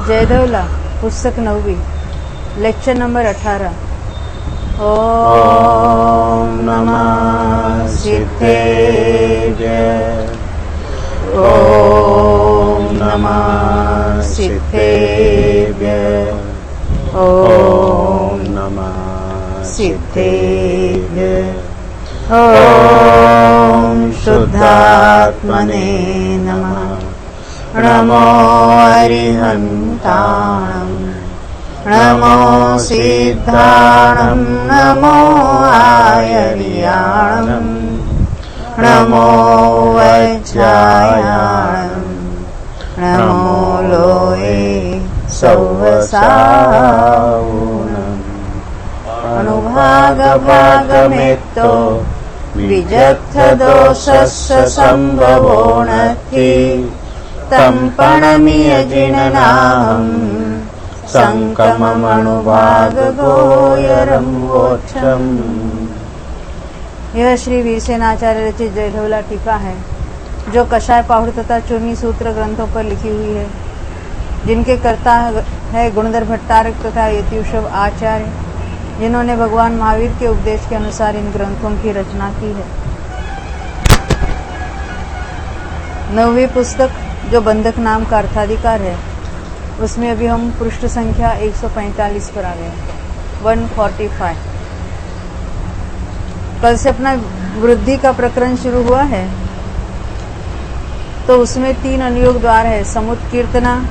जयधवला पुस्तक 9वीं lecture number 18। ओम नमः सिद्धेभ्यः। ओम नमः सिद्धेभ्यः। ओम नमः सिद्धेभ्यः। ओम शुद्धात्मने नमः। नमो अरिहन्ताणं, नमो सिद्धाणं, नमो आयर्याणं, नमो वज्रायाणं, नमो लोये सौवसावूनम्। अनुभागभागमेत्तो विजत्थदोषस्य सम्भवो नत्थि, तं पणमियजिननाहं संकममनुभागगोयरं वोक्षम्। यह श्री वीरसेनाचार्य रचित जयधवला टीका है, जो कषाय पाहुड़ तथा चूर्णी सूत्र ग्रंथों पर लिखी हुई है, जिनके कर्ता है गुणधर भट्टारक तथा यतियुषव आचार्य, जिन्होंने भगवान महावीर के उपदेश के अनुसार इन ग्रंथों की रचना की है। 9वीं पुस्तक जो बंधक नाम का अर्थाधिकार है, उसमें अभी हम पृष्ठ संख्या 145 पर आ गए, 145। कल से अपना वृद्धि का प्रकरण शुरू हुआ है, तो उसमें 3 अनुयोग द्वार है, समुत्कीर्तना,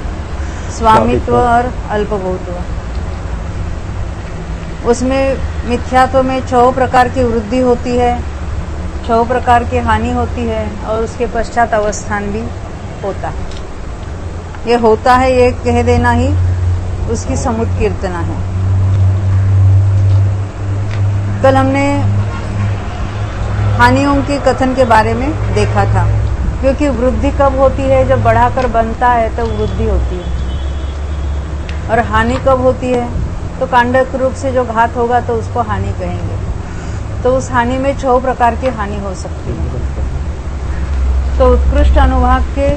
स्वामित्व और अल्पभूत्व। उसमें मिथ्यात्व में 6 प्रकार की वृद्धि होती है, 6 प्रकार की हानि होती है, और उसके पश्चात अवस्थान भी होता है। ये होता है, ये कह देना ही उसकी समुत्कीर्तना है। कल हमने हानियों के कथन के बारे में देखा था, क्योंकि वृद्धि कब होती है, जब बढ़ाकर बनता है तब वृद्धि होती है, और हानि कब होती है, तो कांडक रूप से जो घात होगा तो उसको हानि कहेंगे। तो उस हानि में 6 प्रकार की हानि हो सकती है। तो उत्कृष्ट अनुभाग के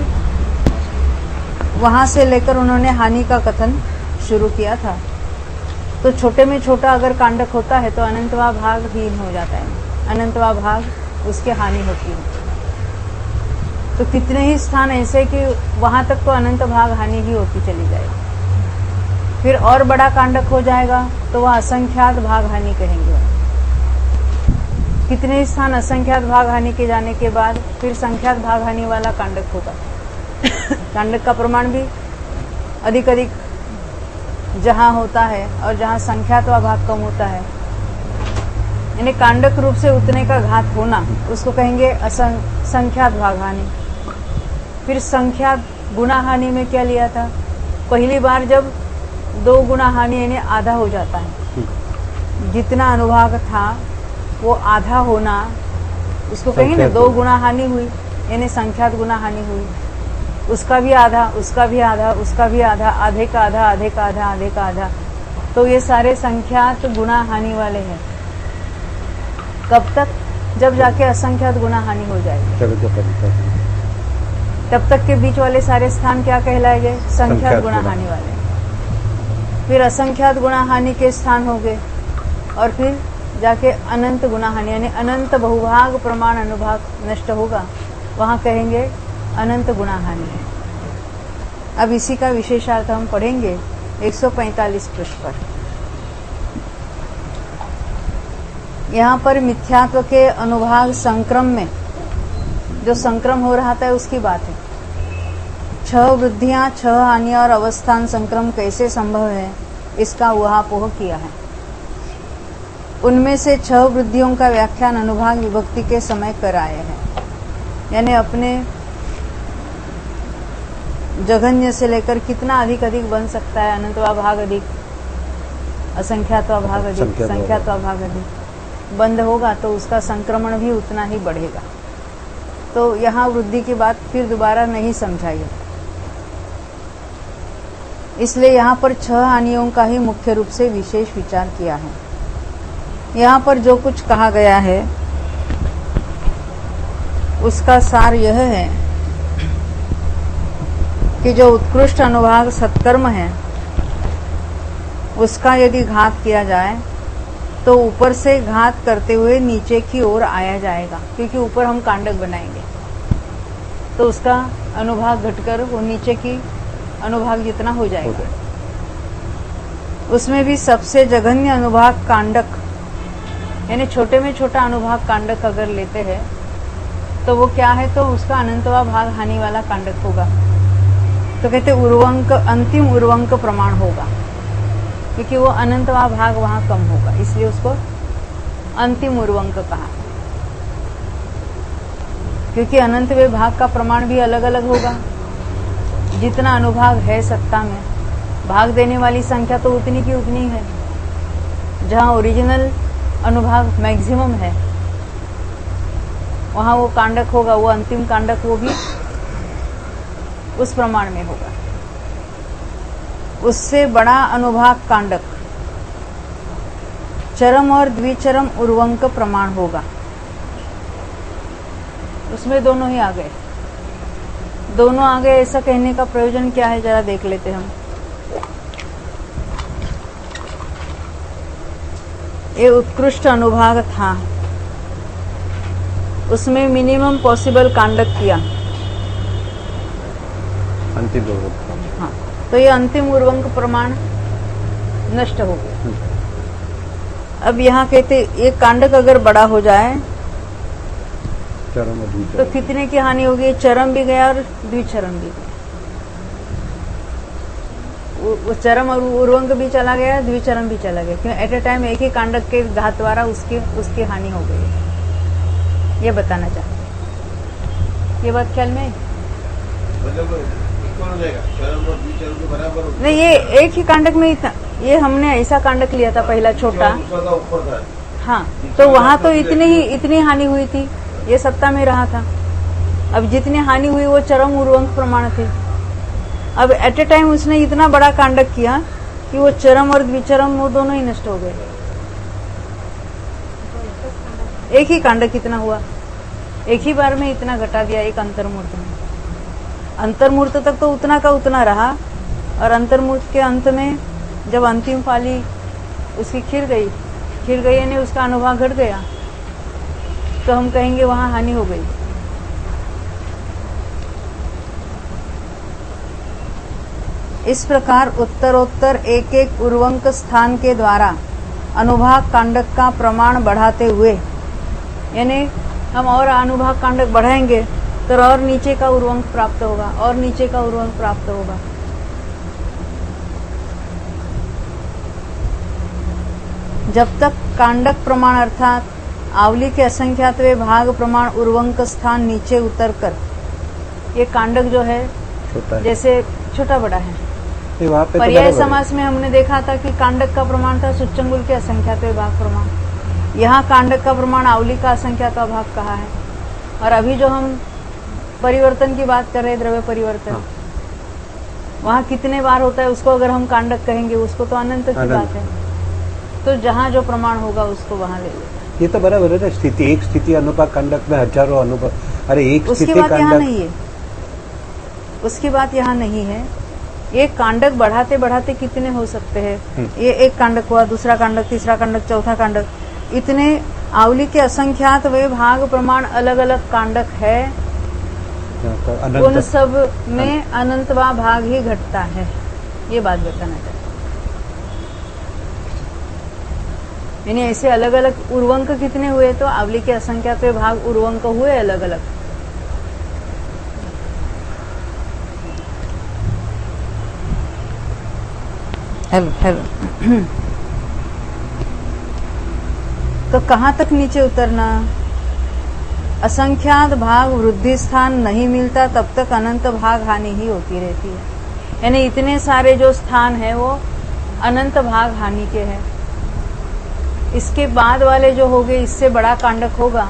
वहां से लेकर उन्होंने हानि का कथन शुरू किया था। तो छोटे में छोटा अगर कांडक होता है तो अनंतवा भाग हीन हो जाता है, अनंतवा भाग उसकी हानि होती है। तो कितने ही स्थान ऐसे कि वहां तक तो अनंत भाग हानि ही होती चली जाएगी। फिर और बड़ा कांडक हो जाएगा तो वह असंख्यात भाग हानि कहेंगे। कितने स्थान असंख्यात भाग हानि के जाने के बाद फिर संख्यात भाग हानि वाला कांडक होगा। कांडक का प्रमाण भी अधिक अधिक जहां होता है और जहां संख्यात व भाग कम होता है, यानी कांडक रूप से उतने का घात होना, उसको कहेंगे संख्यात भाग हानि। फिर संख्यात गुना हानि में क्या लिया था, पहली बार जब 2 गुना हानि यानी आधा हो जाता है, जितना अनुभाग था वो आधा होना, उसको कहेंगे ना 2 गुना हानि हुई, यानी संख्यात गुना हानि हुई। उसका भी आधा, उसका भी आधा, उसका भी आधा, आधे का आधा, आधे का आधा, आधे का आधा। तो ये सारे संख्यात गुना हानि वाले हैं। कब तक, जब जाके असंख्यात गुना हानि हो जाएगी, तब तक के बीच वाले सारे स्थान क्या कहलाएंगे, संख्यात गुना हानि वाले। फिर असंख्यात गुना हानि के स्थान हो गए, और फिर जाके अनंत गुना हानि यानी अनंत बहुभाग प्रमाण अनुभाग नष्ट होगा, वहां कहेंगे अनंत गुना हानि। अब इसी का विशेषार्थ हम पढ़ेंगे 145 पृष्ठ पर। यहाँ पर मिथ्यात्व के अनुभाग संक्रम में जो संक्रम हो रहा था उसकी बात है। 6 वृद्धियां, 6 हानि और अवस्थान संक्रम कैसे संभव है, इसका ऊहापोह किया है। उनमें से 6 वृद्धियों का व्याख्यान अनुभाग विभक्ति के समय कर आए हैं, यानी अपने जघन्य से लेकर कितना अधिक अधिक बन सकता है, अनंतवा भाग अधिक, असंख्यातवा भाग अधिक, संख्यातवा भाग अधिक बंद होगा तो उसका संक्रमण भी उतना ही बढ़ेगा। तो यहाँ वृद्धि की बात फिर दोबारा नहीं समझाइए, इसलिए यहाँ पर 6 हानियों का ही मुख्य रूप से विशेष विचार किया है। यहाँ पर जो कुछ कहा गया है उसका सार यह है कि जो उत्कृष्ट अनुभाग सत्कर्म है उसका यदि घात किया जाए तो ऊपर से घात करते हुए नीचे की ओर आया जाएगा, क्योंकि ऊपर हम कांडक बनाएंगे तो उसका अनुभाग घटकर वो नीचे की अनुभाग जितना हो जाएगा। उसमें भी सबसे जघन्य अनुभाग कांडक, यानी छोटे में छोटा अनुभाग कांडक अगर लेते हैं तो वो क्या है, तो उसका अनंतवा भाग हानि वाला कांडक होगा। तो कहते उर्वंक, अंतिम उर्वंक प्रमाण होगा, क्योंकि वो अनंतवा भाग वहां कम होगा, इसलिए उसको अंतिम उर्वंक कहा। क्योंकि अनंतवे भाग का प्रमाण भी अलग अलग होगा। जितना अनुभाग है सत्ता में, भाग देने वाली संख्या तो उतनी की उतनी है। जहां ओरिजिनल अनुभाग मैक्सिमम है वहां वो कांडक होगा, वो अंतिम कांडक वो भी उस प्रमाण में होगा। उससे बड़ा अनुभाग कांडक चरम और द्विचरम उर्वंक प्रमाण होगा। उसमें दोनों ही आ गए, दोनों आ गए। ऐसा कहने का प्रयोजन क्या है, जरा देख लेते हम। ये उत्कृष्ट अनुभाग था, उसमें मिनिमम पॉसिबल कांडक किया, अंतिम उर्वंक। हाँ, तो ये अंतिम उर्वंक प्रमाण नष्ट हो गया। अब यहाँ कहते ये कांडक अगर बड़ा हो जाए चरम और द्विचरम, तो कितने की हानि होगी? चरम भी गया और द्विचरम भी गया। वो चरम और उर्वंक भी चला गया, द्विचरम भी चला गया, क्यों? एट ए टाइम एक ही कांडक के घात द्वारा उसकी हानि हो गई। ये बताना चाहते, ये बात ख्याल में? नहीं, ये एक ही कांडक में इतना, ये हमने ऐसा कांडक लिया था पहला छोटा, हाँ, तो वहां तो इतनी हानि हुई थी, ये सत्ता में रहा था। अब जितनी हानि हुई वो चरम उर्वंक प्रमाण थे। अब एट ए टाइम उसने इतना बड़ा कांडक किया कि वो चरम और द्विचरम वो दोनों ही नष्ट हो गए। एक ही कांडक कितना हुआ, एक ही बार में इतना घटा दिया एक अंतर्मूर्त में। अंतर्मूर्त तक तो उतना का उतना रहा, और अंतर्मूर्त के अंत में जब अंतिम पाली उसकी खिर गई यानी उसका अनुभाग घट गया, तो हम कहेंगे वहां हानि हो गई। इस प्रकार उत्तरोत्तर एक एक उर्वंक स्थान के द्वारा अनुभाग कांडक का प्रमाण बढ़ाते हुए, यानी हम और अनुभाग कांडक बढ़ाएंगे तो और नीचे का उर्वंक प्राप्त होगा, और नीचे का उर्वंक प्राप्त होगा। जब तक कांडक प्रमाण अर्थात आवली के असंख्यातवे भाग प्रमाण उर्वंक स्थान नीचे उतरकर, ये कांडक जो है छोटा है, जैसे छोटा बड़ा है। वहाँ पे तो पर्याय बराबर है। समास में हमने देखा था कि कांडक का प्रमाण था सुच्चंगुल के असंख्यातवे भाग प्रमाण। यहाँ कांडक का प्रमाण आवली का असंख्यातवा भाग कहा है। और अभी जो हम परिवर्तन की बात कर रहे हैं, द्रव्य परिवर्तन, हाँ। वहाँ कितने बार होता है उसको अगर हम कांडक कहेंगे, उसको तो अनंत की बात है। तो जहाँ जो प्रमाण होगा उसको वहाँ ले लेते। ये तो बराबर है ना, स्थिति एक स्थिति अनुपात कांडक में हजारों अनुपात, अरे एक उसकी स्थिति बात यहाँ कांडक, नहीं है, उसकी बात यहाँ नहीं है। एक कांडक बढ़ाते बढ़ाते कितने हो सकते हैं? ये एक कांडक हुआ, दूसरा कांडक, तीसरा कांडक, चौथा कांडक, इतने आवली के असंख्यात वे भाग प्रमाण अलग अलग कांडक है। उन सब में अनंतवा भाग ही घटता है, ये बात बताना चाहते। यानी ऐसे अलग अलग उर्वंक कितने हुए? तो आवली के असंख्यात वे भाग उर्वंक हुए अलग अलग। हेलो तो कहाँ तक नीचे उतरना? असंख्यात भाग वृद्धि स्थान नहीं मिलता तब तक अनंत भाग हानि ही होती रहती है। यानी इतने सारे जो स्थान है वो अनंत भाग हानि के हैं। इसके बाद वाले जो हो गए, इससे बड़ा कांडक होगा,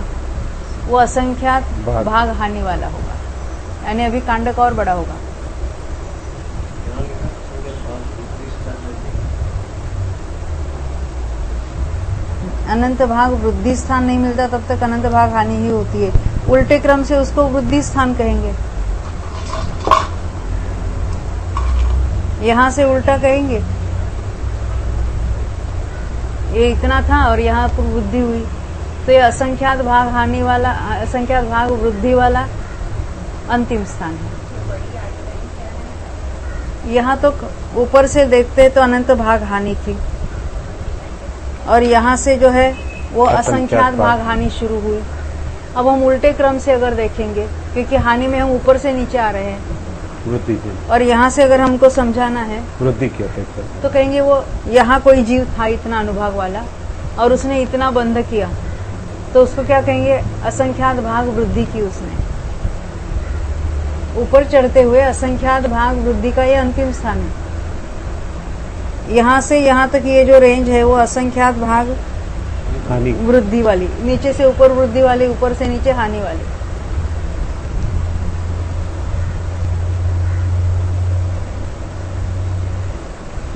वो असंख्यात भाग हानि वाला होगा, यानी अभी कांडक और बड़ा होगा। अनंत भाग वृद्धि स्थान नहीं मिलता तब तक अनंत भाग हानि ही होती है। उल्टे क्रम से उसको वृद्धि स्थान कहेंगे। यहाँ से उल्टा कहेंगे, ये इतना था और यहाँ पर वृद्धि हुई, तो ये असंख्यात भाग हानि वाला, असंख्यात भाग वृद्धि वाला अंतिम स्थान है। यहाँ तो ऊपर से देखते तो अनंत भाग हानि थी, और यहाँ से जो है वो असंख्यात भाग हानि शुरू हुई। अब हम उल्टे क्रम से अगर देखेंगे, क्योंकि हानि में हम ऊपर से नीचे आ रहे हैं, वृद्धि की, और यहाँ से अगर हमको समझाना है वृद्धि की अपेक्षा तो कहेंगे वो यहाँ कोई जीव था इतना अनुभाग वाला और उसने इतना बंध किया, तो उसको क्या कहेंगे, असंख्यात भाग वृद्धि की उसने। ऊपर चढ़ते हुए असंख्यात भाग वृद्धि का ये अंतिम स्थान है। यहाँ से यहाँ तक ये जो रेंज है वो असंख्यात भाग हानि, वृद्धि वाली, नीचे से ऊपर वृद्धि वाली, ऊपर से नीचे हानि वाली।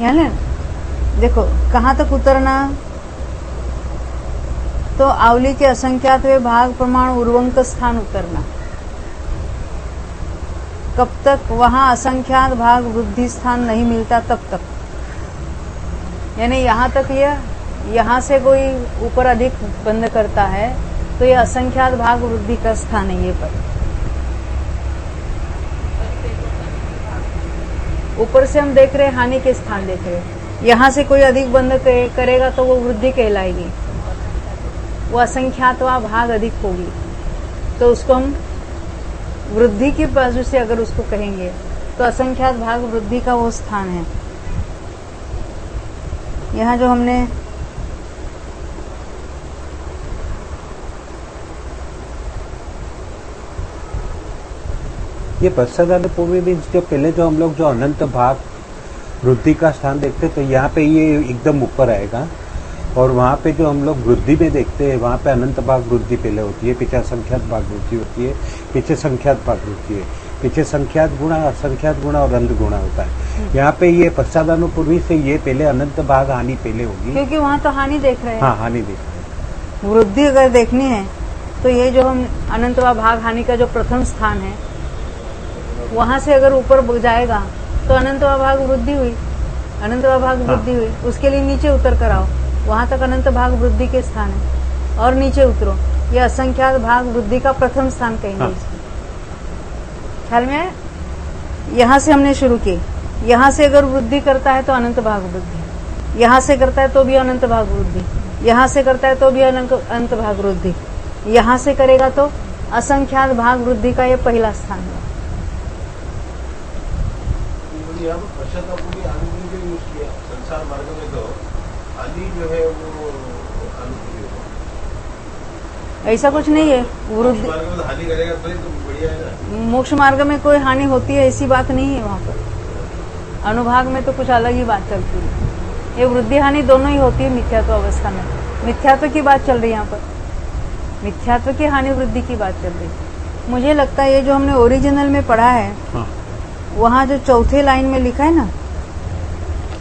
यहाँ ले देखो कहाँ तक उतरना, तो आवली के असंख्यात वे भाग प्रमाण उर्वंक स्थान उतरना। कब तक वहां असंख्यात भाग वृद्धि स्थान नहीं मिलता तब तक, यानी यहाँ तक यहाँ से कोई ऊपर अधिक बंद करता है तो ये असंख्यात भाग वृद्धि का स्थान है। ये पर ऊपर से हम देख रहे हानि के स्थान देख रहे, यहाँ से कोई अधिक बंद करेगा तो वो वृद्धि कहलाएगी, वो असंख्यातवा भाग अधिक होगी, तो उसको हम वृद्धि की बाजू से अगर उसको कहेंगे तो असंख्यात भाग वृद्धि का वो स्थान है। यहाँ जो हमने ये पश्चादानुपूर्वी मीन्स जो पहले जो हम लोग जो अनंत भाग वृद्धि का स्थान देखते तो यहाँ पे ये एकदम ऊपर आएगा, और वहाँ पे जो हम लोग वृद्धि में देखते हैं वहाँ पे अनंत भाग वृद्धि पहले होती है, पीछे असंख्यात भाग वृद्धि होती है, पीछे संख्यात भाग वृद्धि है, पीछे संख्यात गुणा, असंख्यात गुणा और अंत गुणा होता है। यहाँ पे ये पश्चादानुपूर्वी से ये पहले अनंत भाग हानि पहले होगी, क्योंकि वहाँ तो हानि देख रहे हैं। हाँ हानि देख रहे हैं। वृद्धि अगर देखनी है तो ये जो हम अनंतवा भाग हानि का जो प्रथम स्थान है वहां से अगर ऊपर जाएगा तो अनंतवा भाग वृद्धि हुई, अनंतवा भाग वृद्धि हुई, उसके लिए नीचे उतर कर आओ, वहां तक अनंत भाग वृद्धि के स्थान है, और नीचे उतरो, ये असंख्यात भाग वृद्धि का प्रथम स्थान कहेंगे। हाँ। ख्याल में आया? यहाँ से हमने शुरू की, यहाँ से अगर वृद्धि करता है तो अनंत भाग वृद्धि, यहाँ से करता है तो भी अनंत भाग वृद्धि, यहाँ से करता है तो भी अनंत भाग वृद्धि, यहाँ से करेगा तो असंख्यात भाग वृद्धि का ये पहला स्थान है। यहाँ पर पश्चातापूर्वी आनुकूल्य जो यूज किया संसार मार्ग में, तो हानि जो है वो आनुकूल्य होगा। ऐसा कुछ नहीं है, वृद्धि मार्ग में तो हानि करेगा तो बढ़िया है ना। मोक्ष मार्ग में कोई हानि होती है ऐसी बात नहीं है। वहाँ पर अनुभाग में तो कुछ अलग ही बात चलती है। ये वृद्धि हानि दोनों ही होती है मिथ्यात्व अवस्था में। मिथ्यात्व की बात चल रही है यहाँ पर, मिथ्यात्व की हानि वृद्धि की बात चल रही है। मुझे लगता है ये जो हमने ओरिजिनल में पढ़ा है, हाँ। वहाँ जो चौथे लाइन में लिखा है ना,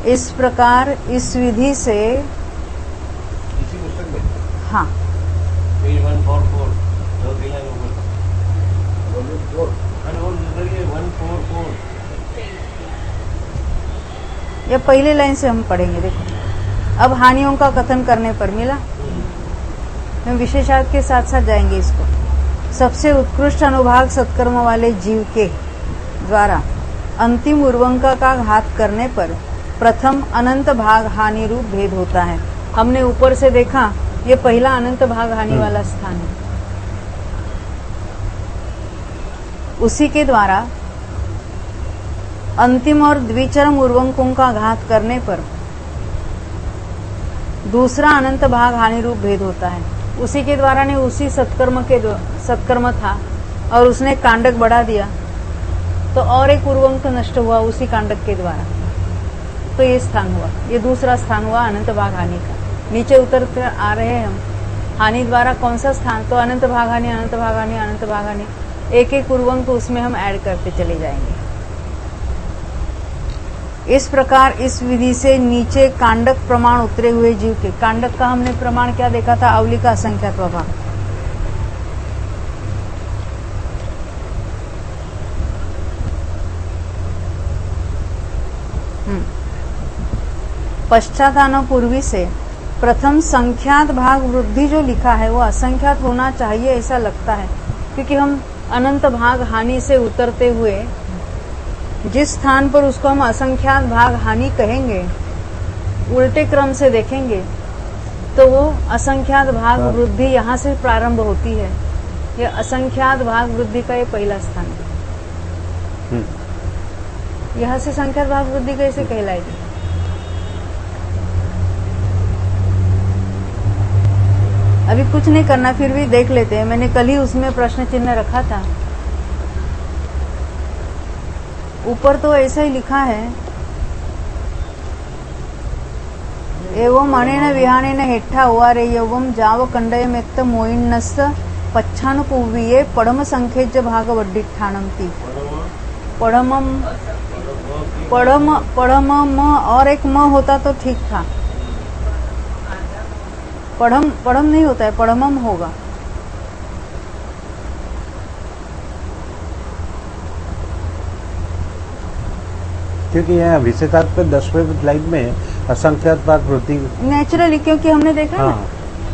इस प्रकार इस विधि से, इसी पुस्तक में हाँ, पेज 144 चौथी लाइन ऊपर, वॉल्यूम 4 और 144, ये पहले लाइन से हम पढ़ेंगे। देखो अब हानियों का कथन करने पर मिला, हम विशेषार्थ के साथ साथ जाएंगे इसको। सबसे उत्कृष्ट अनुभाग सत्कर्म वाले जीव के द्वारा अंतिम उर्वंका का घात करने पर प्रथम अनंत भाग हानि रूप भेद होता है। हमने ऊपर से देखा ये पहला अनंत भाग हानि वाला स्थान है। उसी के द्वारा अंतिम और द्विचरम उर्वंकों का घात करने पर दूसरा अनंत भाग हानि रूप भेद होता है। उसी के द्वारा ने उसी सत्कर्म था और उसने कांडक बढ़ा दिया तो और एक उर्वंक नष्ट हुआ उसी कांडक के द्वारा, तो ये स्थान हुआ, ये दूसरा स्थान हुआ अनंत भाग हानि का। नीचे उतरते आ रहे हैं हम, हानि द्वारा कौन सा स्थान, तो अनंत भाग हानि, अनंत भाग हानि, अनंत भाग हानि, एक एक उर्वंक उसमें हम ऐड करते चले जाएंगे। इस प्रकार इस विधि से नीचे कांडक प्रमाण उतरे हुए जीव के, कांडक का हमने प्रमाण क्या देखा था, आवली का असंख्यात्व भाग। पश्चातानुपूर्वी से प्रथम संख्यात भाग वृद्धि जो लिखा है वो असंख्यात होना चाहिए ऐसा लगता है, क्योंकि हम अनंत भाग हानि से उतरते हुए जिस स्थान पर उसको हम असंख्यात भाग हानि कहेंगे, उल्टे क्रम से देखेंगे तो वो असंख्यात भाग वृद्धि यहाँ से प्रारंभ होती है। यह असंख्यात भाग वृद्धि का ये पहला स्थान है। यहाँ से संख्यात भाग वृद्धि कैसे कहलाएगी? अभी कुछ नहीं करना, फिर भी देख लेते हैं। मैंने कल ही उसमें प्रश्न चिन्ह रखा था। ऊपर तो ऐसा ही लिखा है, एवं अनेन विहानेन हेठा हुआ रे एवं जाव कंडय मेत्त मोइन्नस पच्छानुपूर्वीये पढ़म संखेज भाग वड्डिठाणंती। पढ़म म और एक म होता तो ठीक था। पढ़म नहीं होता है, पढ़मम होगा। क्योंकि यहाँ विशेषार्थ पे 10वें लाइन में असंख्यात भाग वृद्धि नेचुरली, क्योंकि हमने देखा हाँ। ना,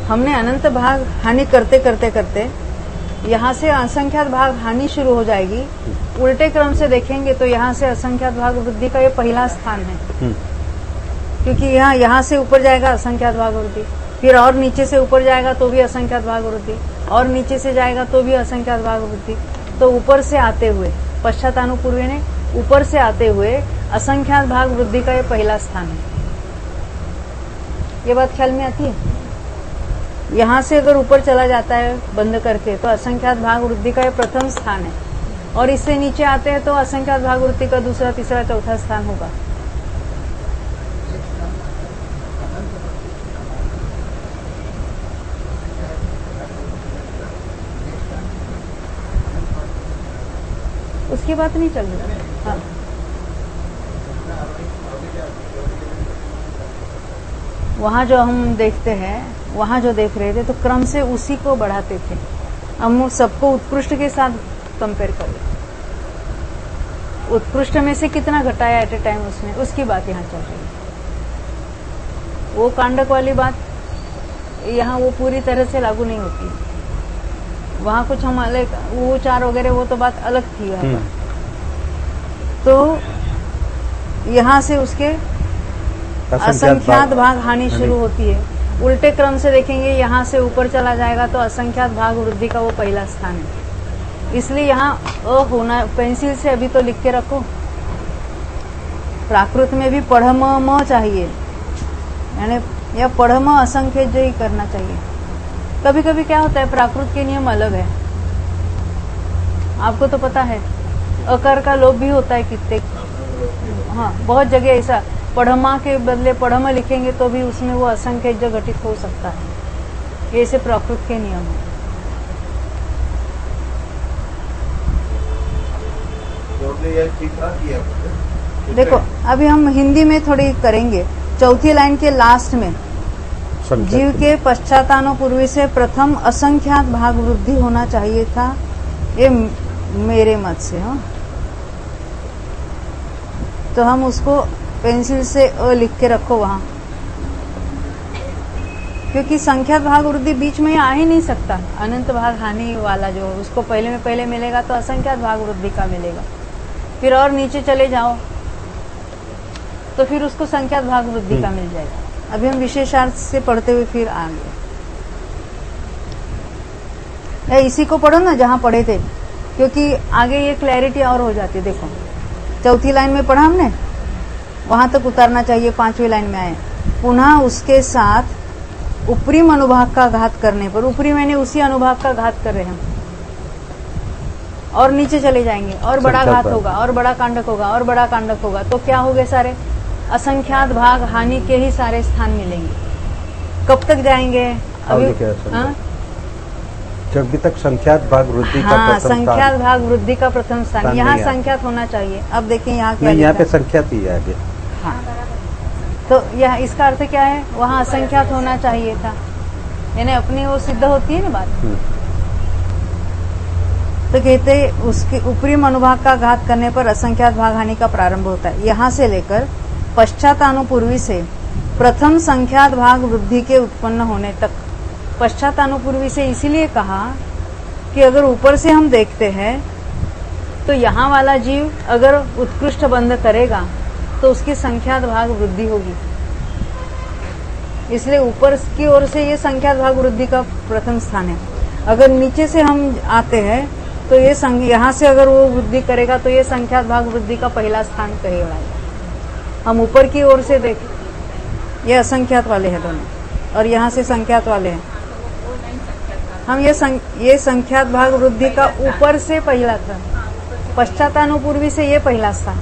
हमने अनंत भाग हानि करते करते करते यहाँ से असंख्यात भाग हानि शुरू हो जाएगी। उल्टे क्रम से देखेंगे तो यहाँ से असंख्यात भाग वृद्धि का ये पहला स्थान है, क्योंकि यहाँ से ऊपर जाएगा असंख्यात भाग वृद्धि, फिर और नीचे से ऊपर जाएगा तो भी असंख्यात भाग वृद्धि, और नीचे से जाएगा तो भी असंख्यात भाग वृद्धि। तो ऊपर से आते हुए पश्चातानुपूर्वी ने ऊपर से आते हुए असंख्यात भाग वृद्धि का ये पहला स्थान है। ये बात ख्याल में आती है? यहाँ से अगर ऊपर चला जाता है बंद करके तो असंख्यात भाग वृद्धि का ये प्रथम स्थान है, और इससे नीचे आते हैं तो असंख्यात भाग वृद्धि का दूसरा, तीसरा, चौथा स्थान होगा। उसकी बात नहीं चल रही। हाँ, वहाँ जो हम देखते हैं, वहाँ जो देख रहे थे तो क्रम से उसी को बढ़ाते थे। हम सबको उत्कृष्ट के साथ कंपेयर करें, उत्कृष्ट में से कितना घटाया एट ए टाइम उसने, उसकी बात यहाँ चल रही है। वो कांडक वाली बात यहाँ वो पूरी तरह से लागू नहीं होती। वहाँ कुछ हम अलग, वो चार वगैरह वो तो बात अलग थी यहाँ पर। तो यहाँ से उसके असंख्यात भाग हानि शुरू होती है। उल्टे क्रम से देखेंगे, यहाँ से ऊपर चला जाएगा तो असंख्यात भाग वृद्धि का वो पहला स्थान है। इसलिए यहाँ अ होना, पेंसिल से अभी तो लिख के रखो। प्राकृत में भी पढ़म म चाहिए, यानी या पढ़म असंख्य जो ही करना चाहिए। कभी कभी क्या होता है, प्राकृत के नियम अलग है, आपको तो पता है। अकार का लोप भी होता है कितने, हाँ बहुत जगह ऐसा पढ़मा के बदले पढ़म लिखेंगे तो भी उसमें वो असंख्य जो घटित हो सकता है। ये ऐसे प्राकृत के नियम है। देखो अभी हम हिंदी में थोड़ी करेंगे। चौथी लाइन के लास्ट में जीव के पश्चातानुपूर्वी से प्रथम असंख्यात भाग वृद्धि होना चाहिए था, ये मेरे मत से। हाँ, तो हम उसको पेंसिल से अ लिख के रखो वहां, क्योंकि संख्यात भाग वृद्धि बीच में आ ही नहीं सकता। अनंत भाग हानि वाला जो उसको पहले में पहले मिलेगा तो असंख्यात भाग वृद्धि का मिलेगा, फिर और नीचे चले जाओ तो फिर उसको संख्यात भाग वृद्धि का मिल जाएगा। अभी हम विशेषार्थ से पढ़ते हुए फिर आगे इसी को पढ़ो ना जहां पढ़े थे, क्योंकि आगे ये क्लैरिटी और हो जाती है। देखो चौथी लाइन में पढ़ा हमने, वहां तक उतारना चाहिए। 5वीं लाइन में आए, पुनः उसके साथ ऊपरी अनुभाग का घात करने पर, ऊपरी मैंने उसी अनुभाग का घात कर रहे हैं, और नीचे चले जाएंगे और बड़ा घात होगा और बड़ा कांडक होगा और बड़ा कांडक होगा, तो क्या हो गए? सारे असंख्यात भाग हानि के ही सारे स्थान मिलेंगे। कब तक जाएंगे? अभी जब तक संख्यात भाग वृद्धि का प्रथम स्थान, संख्यात भाग वृद्धि का प्रथम स्थान यहाँ संख्यात होना चाहिए। अब देखिए यहाँ क्या, यहाँ पे संख्यात ही है आगे। हाँ, तो यह इसका अर्थ क्या है? वहाँ असंख्यात होना चाहिए था, यानी अपनी वो सिद्ध होती है ना बात। तो कहते उसके ऊपरी अनुभाग का घात करने पर असंख्यात भाग हानि का प्रारंभ होता है। यहाँ से लेकर पश्चातानुपूर्वी से प्रथम संख्यात भाग वृद्धि के उत्पन्न होने तक। पश्चातानुपूर्वी से इसीलिए कहा कि अगर ऊपर से हम देखते हैं तो यहाँ वाला जीव अगर उत्कृष्ट बंध करेगा तो उसकी संख्यात भाग वृद्धि होगी, इसलिए ऊपर की ओर से ये संख्यात भाग वृद्धि का प्रथम स्थान है। अगर नीचे से हम आते हैं तो ये यहाँ से अगर वो वृद्धि करेगा तो ये संख्यात भाग वृद्धि का पहला स्थान कहेगा। हम ऊपर की ओर से देखें, ये असंख्यात वाले हैं दोनों, और यहाँ से संख्यात वाले हैं। हम ये संख्यात भाग वृद्धि का ऊपर से पहला था, पश्चातानुपूर्वी से ये पहला स्थान।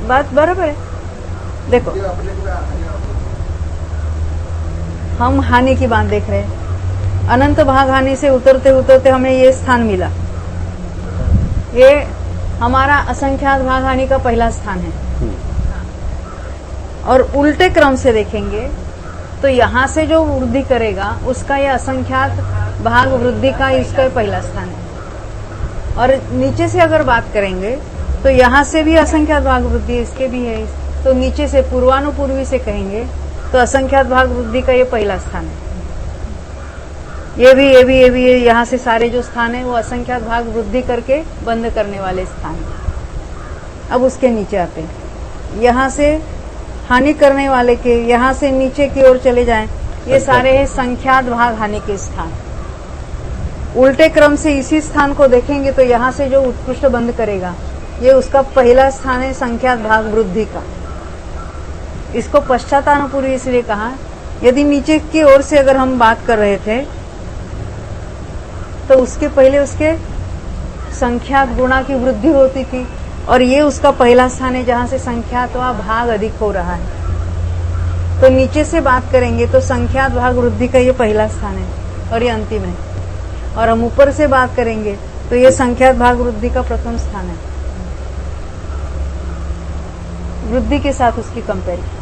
बात बराबर है। देखो, हम हानि की बात देख रहे हैं। अनंत भाग हानि से उतरते उतरते हमें ये स्थान मिला, ये हमारा असंख्यात भाग हानि का पहला स्थान है। और उल्टे क्रम से देखेंगे तो यहाँ से जो वृद्धि करेगा उसका ये असंख्यात भाग वृद्धि का इसका पहला स्थान है। और नीचे से अगर बात करेंगे तो यहाँ से भी असंख्यात भाग वृद्धि इसके भी है, तो नीचे से पूर्वानुपूर्वी से कहेंगे तो असंख्यात भाग वृद्धि का ये पहला स्थान है। ये भी यहाँ से सारे जो स्थान है वो असंख्यात भाग वृद्धि करके बंद करने वाले स्थान है। अब उसके नीचे आते हैं, यहाँ से हानि करने वाले के यहाँ से नीचे की ओर चले जाएं, ये सारे हैं संख्यात भाग हानि के स्थान। उल्टे क्रम से इसी स्थान को देखेंगे तो यहाँ से जो उत्कृष्ट बंद करेगा ये उसका पहला स्थान है संख्यात भाग वृद्धि का। इसको पश्चातानुपूर्वी इसलिए कहा, यदि नीचे की ओर से अगर हम बात कर रहे थे तो उसके पहले उसके संख्यात गुणा की वृद्धि होती थी, और ये उसका पहला स्थान है जहां से संख्यात व भाग अधिक हो रहा है। तो नीचे से बात करेंगे तो संख्यात भाग वृद्धि का ये पहला स्थान है और ये अंतिम है। और हम ऊपर से बात करेंगे तो ये संख्यात भाग वृद्धि का प्रथम स्थान है, वृद्धि के साथ उसकी कंपेरिजन।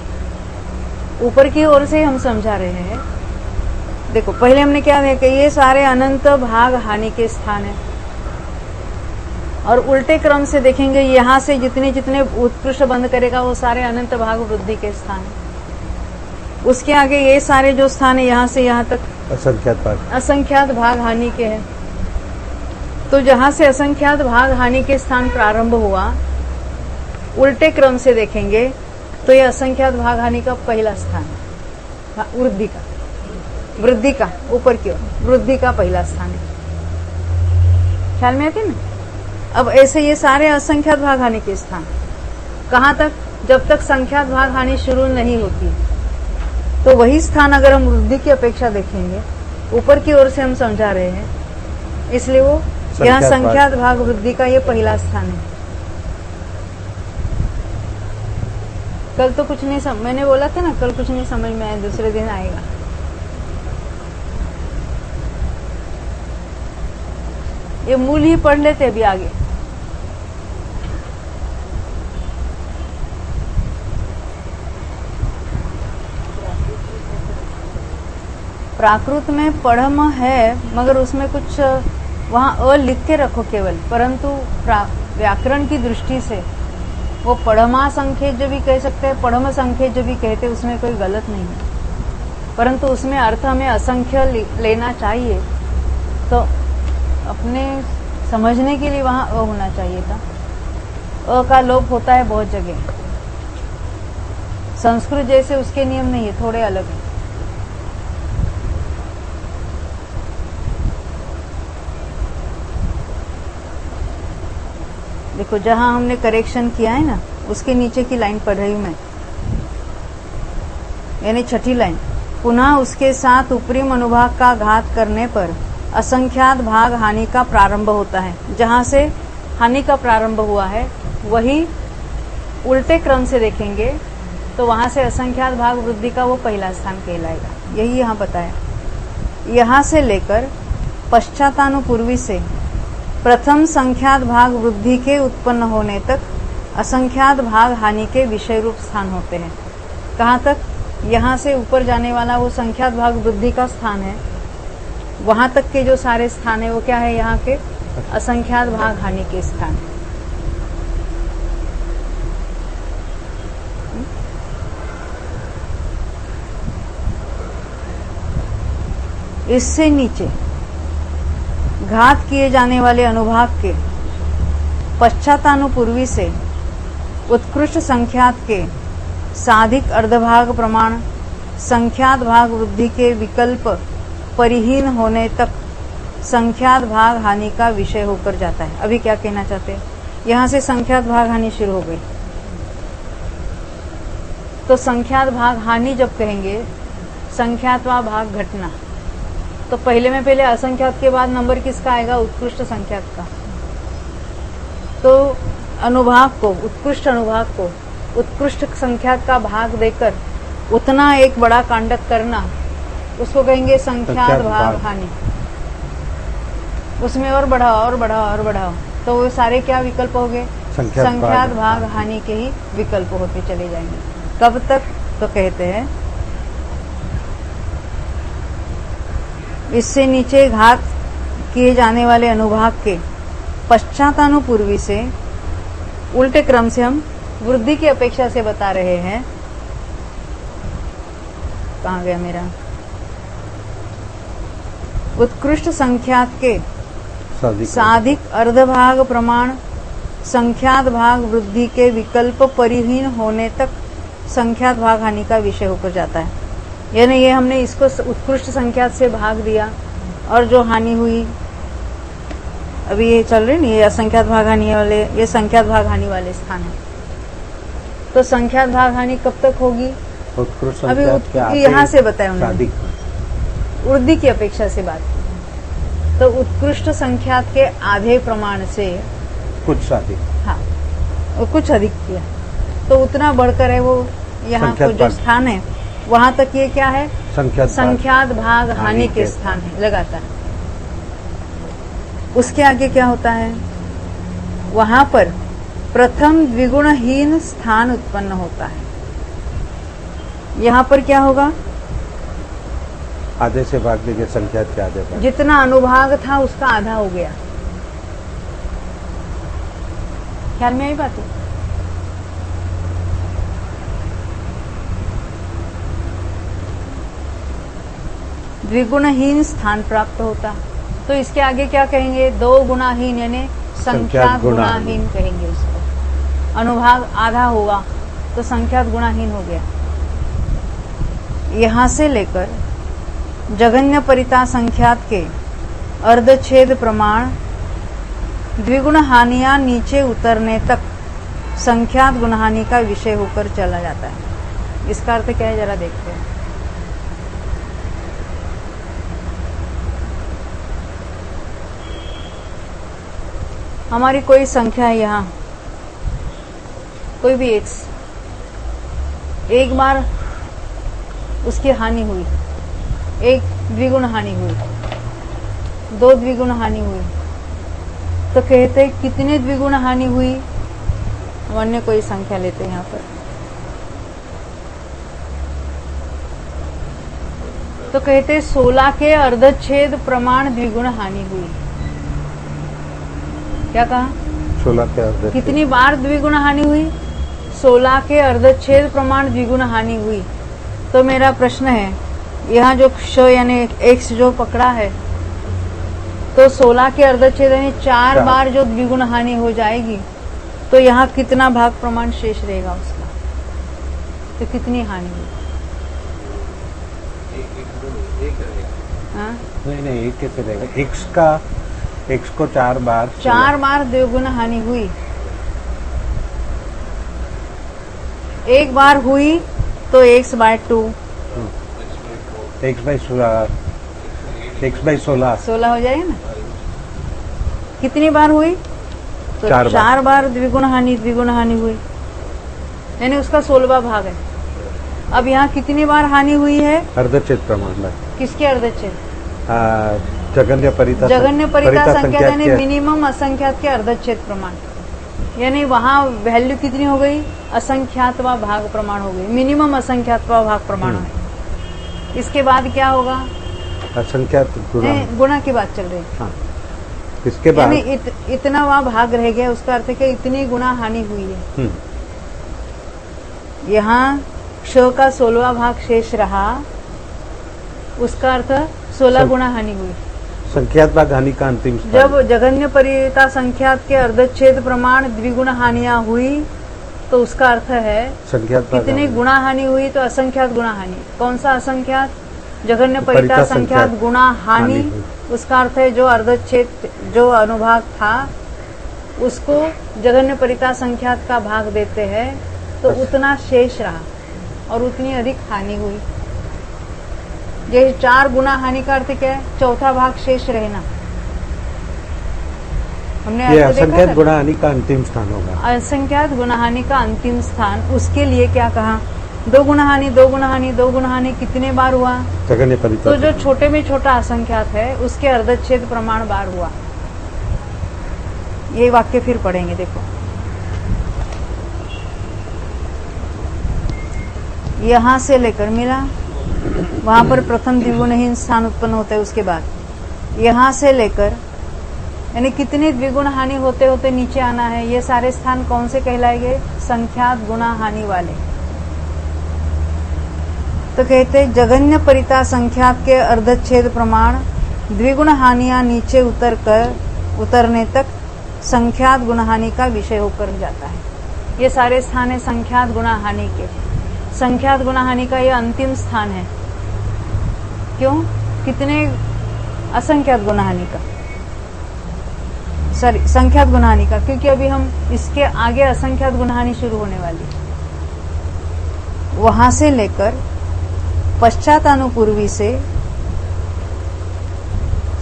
ऊपर की ओर से हम समझा रहे हैं। देखो, पहले हमने क्या देखा, ये सारे अनंत भाग हानि के स्थान है, और उल्टे क्रम से देखेंगे यहाँ से जितने जितने उत्कृष्ट बंद करेगा वो सारे अनंत भाग वृद्धि के स्थान है। उसके आगे ये सारे जो स्थान है यहाँ से यहाँ तक असंख्यात भाग हानि के हैं। तो जहां से असंख्यात भाग हानि के स्थान प्रारंभ हुआ, उल्टे क्रम से देखेंगे तो ये असंख्यात भाग हानि का पहला स्थान है, वृद्धि का ऊपर की ओर वृद्धि का पहला स्थान है। ख्याल में आती ना? अब ऐसे ये सारे असंख्यात भाग हानि के स्थान कहाँ तक, जब तक संख्यात भाग हानि शुरू नहीं होती। तो वही स्थान अगर हम वृद्धि की अपेक्षा देखेंगे, ऊपर की ओर से हम समझा रहे हैं, इसलिए वो यहाँ संख्यात भाग वृद्धि का ये पहला स्थान है। कल तो कुछ नहीं मैंने बोला था ना, कल कुछ नहीं समझ में आया, दूसरे दिन आएगा। ये मूल ही पढ़ लेते अभी आगे। प्राकृत में पढ़म है, मगर उसमें कुछ वहाँ अ लिख के रखो केवल, परंतु व्याकरण की दृष्टि से वो पढ़मा संख्येज जो भी कह सकते हैं, पढ़म संख्येज जो भी कहते हैं, उसमें कोई गलत नहीं है, परंतु उसमें अर्थ हमें असंख्य लेना चाहिए। तो अपने समझने के लिए वहाँ अ होना चाहिए था। अ का लोप होता है बहुत जगह, संस्कृत जैसे उसके नियम नहीं है, थोड़े अलग है। देखो, जहां हमने करेक्शन किया है ना, उसके नीचे की लाइन पढ़ रही हूं मैं, यानी छठी लाइन। पुनः उसके साथ ऊपरी अनुभाग का घात करने पर असंख्यात भाग हानि का प्रारंभ होता है। जहां से हानि का प्रारंभ हुआ है वही उल्टे क्रम से देखेंगे तो वहां से असंख्यात भाग वृद्धि का वो पहला स्थान कहलाएगा। यही यहाँ बताया। यहाँ से लेकर पश्चातानुपूर्वी से प्रथम संख्यात भाग वृद्धि के उत्पन्न होने तक असंख्यात भाग हानि के विषय रूप स्थान होते हैं। कहाँ तक? यहाँ से ऊपर जाने वाला वो संख्यात भाग वृद्धि का स्थान है, वहां तक के जो सारे स्थान है वो क्या है? यहाँ के असंख्यात भाग हानि के स्थान। इससे नीचे घात किए जाने वाले अनुभाग के पश्चातानुपूर्वी से उत्कृष्ट संख्यात के साधिक अर्धभाग प्रमाण संख्यात भाग वृद्धि के विकल्प परिहीन होने तक संख्यात भाग हानि का विषय होकर जाता है। अभी क्या कहना चाहते हैं, यहां से संख्यात भाग हानि शुरू हो गई, तो संख्यात भाग हानि जब कहेंगे संख्यातवा भाग घटना, तो पहले असंख्यात के बाद नंबर किसका आएगा, उत्कृष्ट संख्यात का। तो अनुभाग को, उत्कृष्ट अनुभाग को उत्कृष्ट संख्यात का भाग देकर उतना एक बड़ा कांडक करना, उसको कहेंगे संख्यात भाग हानि। उसमें और बढ़ाओ और बढ़ाओ और बढ़ाओ, तो वो सारे क्या विकल्प हो गए, संख्यात भाग हानि के ही विकल्प होते चले जाएंगे। कब तक, तो कहते हैं इससे नीचे घात किए जाने वाले अनुभाग के पश्चातानुपूर्वी से, उल्टे क्रम से हम वृद्धि की अपेक्षा से बता रहे हैं। कहाँ गया मेरा, उत्कृष्ट संख्यात के साधिक अर्धभाग प्रमाण संख्यात भाग वृद्धि के विकल्प परिहीन होने तक संख्यात भाग हानि का विषय होकर जाता है। यानी ये हमने इसको उत्कृष्ट संख्यात से भाग दिया, और जो हानि हुई अभी ये चल रही नहीं, ये असंख्यात भाग हानि वाले, ये संख्यात भाग हानि वाले स्थान है। तो संख्यात भाग हानि कब तक होगी, उत्कृष्ट अभी यहाँ से बताया उन्होंने, वृद्धि की अपेक्षा से बात की। तो उत्कृष्ट संख्यात के आधे प्रमाण से कुछ अधिक, हाँ, और कुछ अधिक किया, तो उतना बढ़कर है वो यहाँ को जो स्थान है वहां तक ये क्या है, संख्यात भाग हानि के स्थान है लगातार। उसके आगे क्या होता है, वहां पर प्रथम द्विगुणहीन स्थान उत्पन्न होता है। यहाँ पर क्या होगा, आधे से भाग देंगे संख्यात के आधे भाग, जितना अनुभाग था उसका आधा हो गया। ख्याल में आई बात है? द्विगुणहीन स्थान प्राप्त होता, तो इसके आगे क्या कहेंगे, दो गुणाहीन, यानी संख्यात गुणाहीन कहेंगे उसको। अनुभाग आधा होगा तो संख्यात गुणाहीन हो गया। यहां से लेकर जघन्य परिता संख्यात के अर्धछेद प्रमाण द्विगुण हानियां नीचे उतरने तक संख्यात गुणहानि का विषय होकर चला जाता है। इसका अर्थ क्या है, जरा देखते हैं। हमारी कोई संख्या है, यहाँ कोई भी x, एक बार उसकी हानि हुई, एक द्विगुण हानि हुई, दो द्विगुण हानि हुई, तो कहते हैं कितने द्विगुण हानि हुई, हम अन्य कोई संख्या लेते हैं यहाँ पर, तो कहते हैं 16 के अर्धच्छेद प्रमाण द्विगुण हानि हुई। क्या कहा, 16 के अर्धच्छेद, कितनी बार द्विगुण हानि हुई, 16 के अर्धच्छेद प्रमाण द्विगुण हानि हुई। तो मेरा प्रश्न है, यहाँ जो क्ष यानी x जो पकड़ा है, तो 16 के अर्धच्छेद यानी 4 बार जो द्विगुण हानि हो जाएगी, तो यहाँ कितना भाग प्रमाण शेष रहेगा उसका, तो कितनी हानि हुई? हाँ? नहीं, एक कैसे रहेगा, x को 4 बार द्विगुण हानि हुई, एक बार हुई तो x बाय 2, x बाय 16 16 हो जाएगा ना। कितनी बार हुई, तो 4 बार द्विगुण हानि हुई, यानी उसका 16वां भाग है। अब यहाँ कितनी बार हानि हुई है, अर्धच्छेद प्रमाण में, किसके अर्धच्छेद, जघन्य परिता संख्यात यानी मिनिमम असंख्यात के अर्धच्छेद प्रमाण, यानी वहाँ वैल्यू कितनी हो गई, असंख्यातवा भाग प्रमाण हो गई, मिनिमम असंख्यातवा भाग प्रमाण है। इसके बाद क्या होगा, असंख्यात गुणा की बात चल रही है। हाँ। इसके बाद इतना वहाँ भाग रह गया, उसका अर्थ है कि इतनी गुणा हानि हुई है। यहाँ क्ष का 16वां भाग शेष रहा, उसका अर्थ 16 गुना हानि हुई। संख्यात भाग हानि का अंतिम स्थान। जब जघन्य परिता संख्यात के अर्धच्छेद प्रमाण द्विगुण हानियां हुई तो उसका अर्थ है संख्यात भाग कितनी हानि। गुणा हानि हुई तो असंख्यात गुणा हानि। कौन सा असंख्यात? जघन्य परिता परिता संख्यात संख्यात गुणा हानि। हानि हुई। उसका अर्थ है जो अर्धच्छेद जो अनुभाग था उसको जघन्य परिता संख्यात का भाग देते हैं तो उतना शेष रहा और उतनी अधिक हानि हुई। ये 4 गुना हानि का अर्थ क्या है? चौथा भाग शेष रहना। हमने ये ऐसे देखा असंख्यात था? गुणा हानि का अंतिम स्थान होगा। असंख्यात गुणहानि का अंतिम स्थान। उसके लिए क्या कहा? 2 गुणहानि 2 गुणहानि 2 गुणहानि कितने बार हुआ? जघन्य परिता तो जो छोटे में छोटा असंख्यात है उसके अर्धच्छेद प्रमाण बार हुआ। ये वाक्य फिर पढ़ेंगे, देखो। यहां से लेकर मिला, वहां पर प्रथम द्विगुणहीन स्थान उत्पन्न होता है। उसके बाद यहां से लेकर यानी कितनी द्विगुण हानि होते होते नीचे आना है, ये सारे स्थान कौन से कहलाएंगे? संख्यात गुणा हानि वाले। तो कहते जघन्य परिता संख्यात के अर्धच्छेद प्रमाण द्विगुण हानियां नीचे उतरने तक संख्यात गुणहानि का विषय होकर जाता है। ये सारे स्थान है संख्यात गुणहानि के। संख्यात गुणहानि का ये अंतिम स्थान है। क्यों? कितने? असंख्यात गुणहानि का, सॉरी संख्यात गुणहानि का, क्योंकि अभी हम इसके आगे असंख्यात गुणहानि शुरू होने वाली। वहां से लेकर पश्चातानुपूर्वी से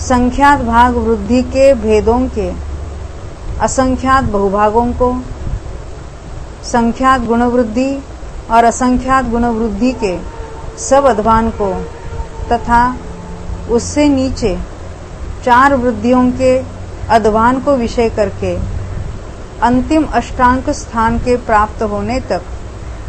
संख्यात भाग वृद्धि के भेदों के असंख्यात बहुभागों को, संख्यात गुणवृद्धि और असंख्यात गुणवृद्धि के सब अध्वान को तथा उससे नीचे 4 वृद्धियों के अध्वान को विषय करके अंतिम अष्टांक स्थान के प्राप्त होने तक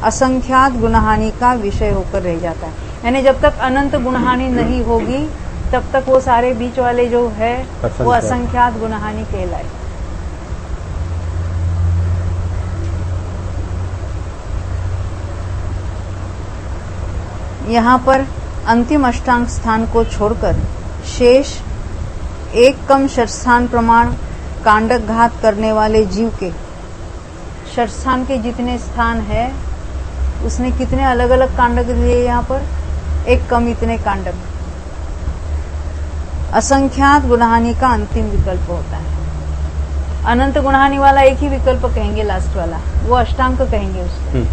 असंख्यात गुणहानि का विषय होकर रह जाता है। यानी जब तक अनंत गुणहानि नहीं होगी तब तक वो सारे बीच वाले जो है वो असंख्यात गुणहानि कहलाए। यहाँ पर अंतिम अष्टांग स्थान को छोड़कर शेष एक कम षटस्थान प्रमाण कांडक घात करने वाले जीव के षटस्थान के जितने स्थान है उसने कितने अलग अलग कांडक लिए? यहाँ पर एक कम इतने कांडक। असंख्यात गुणहानि का अंतिम विकल्प होता है। अनंत गुणहानि वाला एक ही विकल्प कहेंगे, लास्ट वाला वो अष्टांक कहेंगे उसको।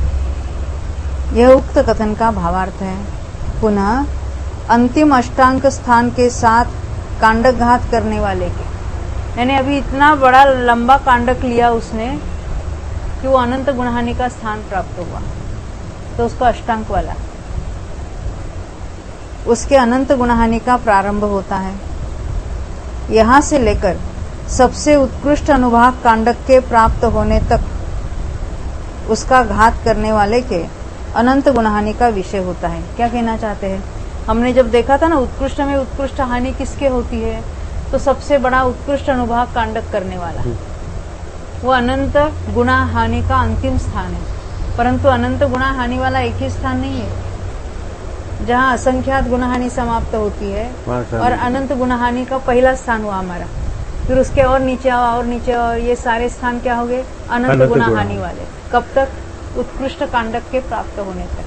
यह उक्त कथन का भावार्थ है। पुनः अंतिम अष्टांक स्थान के साथ कांडक घात करने वाले के, यानी अभी इतना बड़ा लंबा कांडक लिया उसने कि वो अनंत गुणहानि का स्थान प्राप्त हुआ, तो उसको अष्टांक वाला। उसके अनंत गुणहानि का प्रारंभ होता है। यहां से लेकर सबसे उत्कृष्ट अनुभाग कांडक के प्राप्त होने तक उसका घात करने वाले के अनंत गुणहानि का विषय होता है। क्या कहना चाहते हैं? हमने जब देखा था ना उत्कृष्ट में उत्कृष्ट हानि किसके होती है, तो सबसे बड़ा उत्कृष्ट अनुभाग कांडक करने वाला वो अनंत गुणा हानि का अंतिम स्थान है। परंतु अनंत गुणा हानि वाला एक ही स्थान नहीं है जहां असंख्यात गुणहानि समाप्त होती है, और अनंत गुणहानि का पहला स्थान हुआ हमारा। फिर उसके और नीचे और नीचे, और ये सारे स्थान क्या हो गए? अनंत गुणहानि वाले। कब तक? उत्कृष्ट कांडक के प्राप्त होने तक।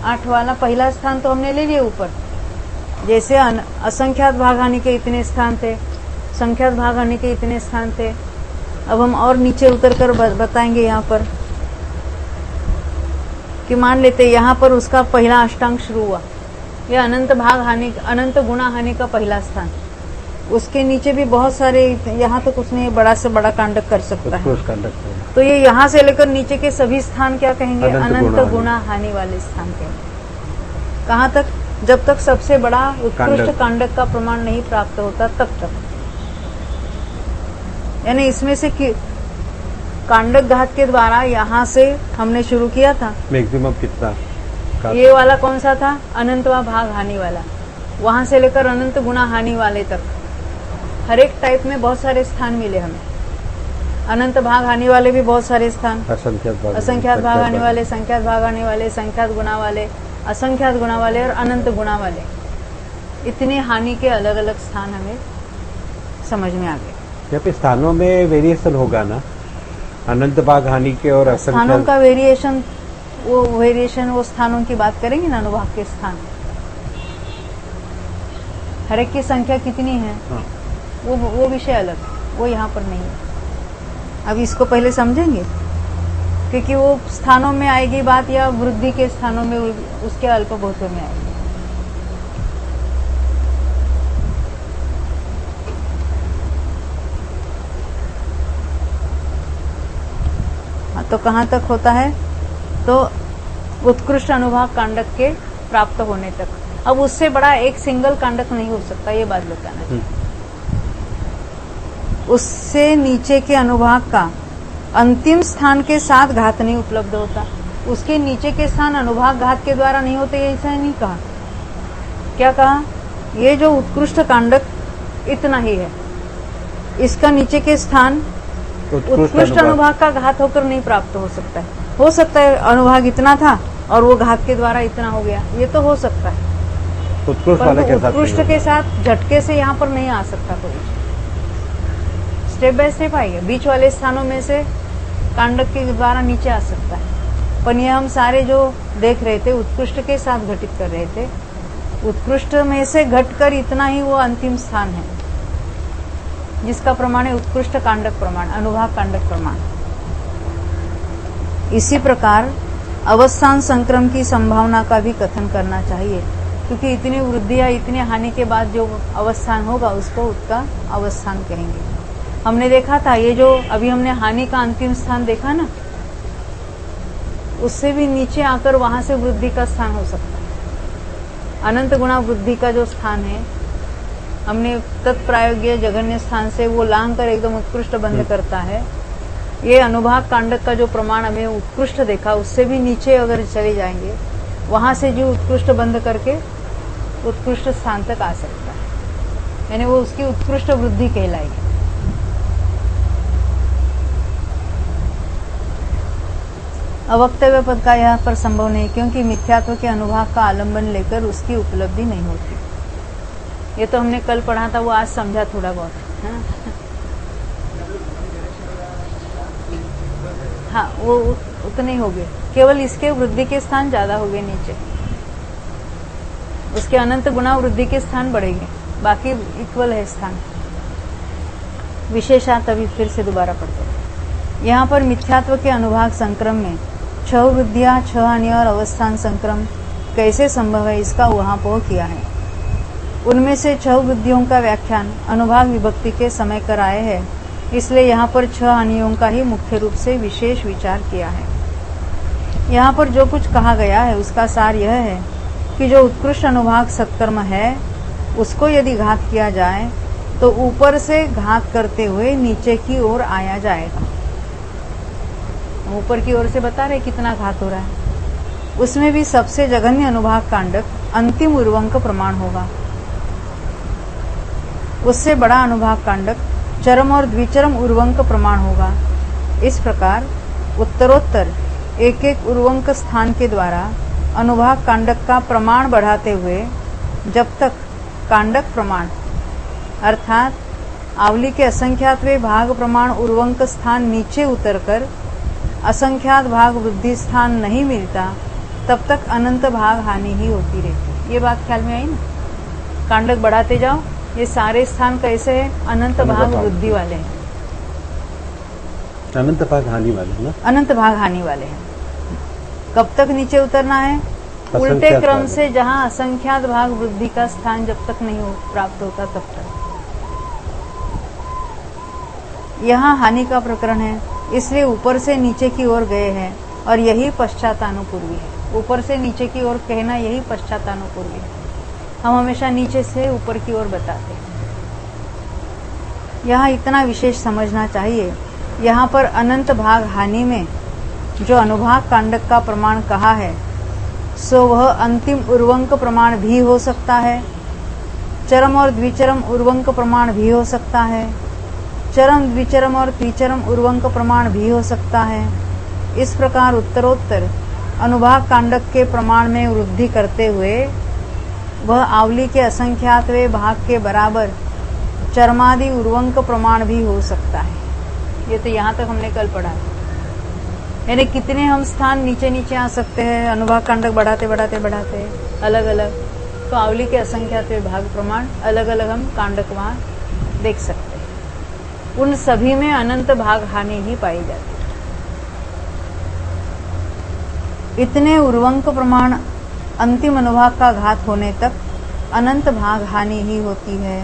8 वाला पहला स्थान तो हमने ले लिया ऊपर। जैसे असंख्यात भागहानि के इतने स्थान थे, संख्यात भागहानि के इतने स्थान थे। अब हम और नीचे उतरकर बताएंगे यहाँ पर कि मान लेते यहाँ पर उसका पहला अष्टांग शुरू हुआ, यह अनंत भाग हानि, अनंत गुणा हानि का पहला स्थान। उसके नीचे भी बहुत सारे, यहाँ तक उसने बड़ा से बड़ा कांडक कर सकता है। तो ये यहाँ से लेकर नीचे के सभी स्थान क्या कहेंगे? अनंत गुणा हानि वाले स्थान कहेंगे। कहाँ तक? जब तक सबसे बड़ा उत्कृष्ट कांडक का प्रमाण नहीं प्राप्त होता तब तक। यानी इसमें से कांडक घात के द्वारा यहाँ से हमने शुरू किया था। मैक्सिमम कितना? ये वाला कौन सा था? अनंत भाग हानि वाला। वहां से लेकर अनंत गुणा हानि वाले तक हर एक टाइप में बहुत सारे स्थान मिले हमें। अनंत भाग हानि वाले भी बहुत सारे स्थान, असंख्यात भाग हानि वाले, संख्यात भाग हानि वाले, संख्यात गुणा वाले, असंख्यात गुणा वाले और अनंत गुणा वाले, इतने हानि के अलग अलग स्थान हमें समझ में आ गए। यहाँ पे स्थानों में वेरिएशन होगा ना, अनंत भाग हानि के और स्थानों असंख्यात। का वेरिएशन वो स्थानों की बात करेंगे ना, अनुभाग के स्थान, हर एक की संख्या कितनी है, हाँ। वो विषय अलग, वो यहाँ पर नहीं है। अब इसको पहले समझेंगे, क्योंकि वो स्थानों में आएगी बात, या वृद्धि के स्थानों में उसके अल्प बहुतों में आएगी। हाँ, तो कहाँ तक होता है? तो उत्कृष्ट अनुभाग कांडक के प्राप्त होने तक। अब उससे बड़ा एक सिंगल कांडक नहीं हो सकता, ये बात बताना चाहिए। उससे नीचे के अनुभाग का अंतिम स्थान के साथ घात नहीं उपलब्ध होता। उसके नीचे के स्थान अनुभाग घात के द्वारा नहीं होते, ऐसा नहीं कहा। क्या कहा? ये जो उत्कृष्ट कांडक इतना ही है, इसका नीचे के स्थान उत्कृष्ट अनुभाग का घात होकर नहीं प्राप्त हो सकता है। हो सकता है अनुभाग इतना था और वो घात के द्वारा इतना हो गया, ये तो हो सकता है, उत्कृष्ट के साथ झटके से यहाँ पर नहीं आ सकता कोई। स्टेप बाय स्टेप आएगा, बीच वाले स्थानों में से कांडक के द्वारा नीचे आ सकता है। पर ये हम सारे जो देख रहे थे उत्कृष्ट के साथ घटित कर रहे थे, उत्कृष्ट में से घटकर इतना ही वो अंतिम स्थान है, जिसका प्रमाण है उत्कृष्ट कांडक प्रमाण, अनुभाग कांडक प्रमाण। इसी प्रकार अवस्थान संक्रम की संभावना का भी कथन करना चाहिए, क्योंकि इतनी वृद्धि या इतनी हानि के बाद जो अवस्थान होगा उसको उसका अवस्थान कहेंगे। हमने देखा था, ये जो अभी हमने हानि का अंतिम स्थान देखा ना, उससे भी नीचे आकर वहां से वृद्धि का स्थान हो सकता है। अनंत गुणा वृद्धि का जो स्थान है, हमने तत्प्रायोग्य जघन्य स्थान से वो लांग कर एकदम उत्कृष्ट बंद करता है। ये अनुभाग कांडक का जो प्रमाण हमें उत्कृष्ट देखा, उससे भी नीचे अगर चले जाएंगे, वहां से जो उत्कृष्ट बंद करके उत्कृष्ट स्थान तक आ सकता है, यानी वो उसकी उत्कृष्ट वृद्धि कहलाएगी। अवक्तव्य पद का यहाँ पर संभव नहीं, क्योंकि मिथ्यात्व के अनुभाग का आलंबन लेकर उसकी उपलब्धि नहीं होती। ये तो हमने कल पढ़ा था, वो आज समझा थोड़ा बहुत। हाँ, वो उतने हो गए, केवल इसके वृद्धि के स्थान ज्यादा हो गए नीचे, उसके अनंत गुणा वृद्धि के स्थान बढ़ेंगे, बाकी इक्वल है स्थान। विशेषात अभी फिर से दोबारा पढ़ते हैं। यहाँ पर मिथ्यात्व के अनुभाग संक्रम में 6 वृद्धियां, 6 हानि और अवस्थान संक्रम कैसे संभव है, इसका वहां किया है। उनमें से 6 वृद्धियों का व्याख्यान अनुभाग विभक्ति के समय कराए है, इसलिए यहाँ पर 6 हानियों का ही मुख्य रूप से विशेष विचार किया है। यहाँ पर जो कुछ कहा गया है उसका सार यह है कि जो उत्कृष्ट अनुभाग सत्कर्म है, उसको यदि घात किया जाए तो ऊपर से घात करते हुए नीचे की ओर आया जाएगा। ऊपर की ओर से बता रहे कितना घात हो रहा है, उसमें भी सबसे जघन्य अनुभाग कांडक अंतिम उर्वंक प्रमाण होगा। उससे बड़ा अनुभाग कांडक चरम और द्विचरम उर्वंक प्रमाण होगा। इस प्रकार उत्तरोत्तर एक एक उर्वंक स्थान के द्वारा अनुभाग कांडक का प्रमाण बढ़ाते हुए जब तक कांडक प्रमाण अर्थात आवली के असंख्यातवें भाग प्रमाण उर्वंक स्थान नीचे उतरकर असंख्यात भाग वृद्धि स्थान नहीं मिलता, तब तक अनंत भाग हानि ही होती रहती। ये बात ख्याल में आई ना? कांडक बढ़ाते जाओ, ये सारे स्थान कैसे हैं? अनंत भाग वृद्धि वाले हैं, अनंत भाग हानि वाले ना, अनंत भाग हानि वाले हैं। कब तक नीचे उतरना है? उल्टे क्रम से, जहां असंख्यात भाग वृद्धि का स्थान जब तक नहीं प्राप्त होता तब तक। यहाँ हानि का प्रकरण है, इसलिए ऊपर से नीचे की ओर गए हैं, और यही पश्चातानुपूर्वी है। ऊपर से नीचे की ओर कहना यही पश्चातानुपूर्वी है। हम हमेशा नीचे से ऊपर की ओर बताते हैं। यहाँ इतना विशेष समझना चाहिए, यहाँ पर अनंत भाग हानि में जो अनुभाग कांडक का प्रमाण कहा है, सो वह अंतिम उर्वंक प्रमाण भी हो सकता है, चरम और द्विचरम उर्वंक प्रमाण भी हो सकता है, चरम द्विचरम और त्रिचरम उर्वंक प्रमाण भी हो सकता है। इस प्रकार उत्तरोत्तर अनुभाग कांडक के प्रमाण में वृद्धि करते हुए वह आवली के असंख्यातवें भाग के बराबर चर्मादि उर्वंक प्रमाण भी हो सकता है। ये तो यहाँ तक हमने कल पढ़ा है। यानी कितने हम स्थान नीचे नीचे आ सकते हैं अनुभाग कांडक बढ़ाते बढ़ाते बढ़ाते अलग अलग, तो आवली के असंख्यातवें भाग प्रमाण अलग अलग हम कांडक वहां देख सकते हैं। उन सभी में अनंत भाग हानि ही पाई जाती है। इतने उर्वंक प्रमाण अंतिम अनुभाग का घात होने तक अनंत भाग हानि ही होती है।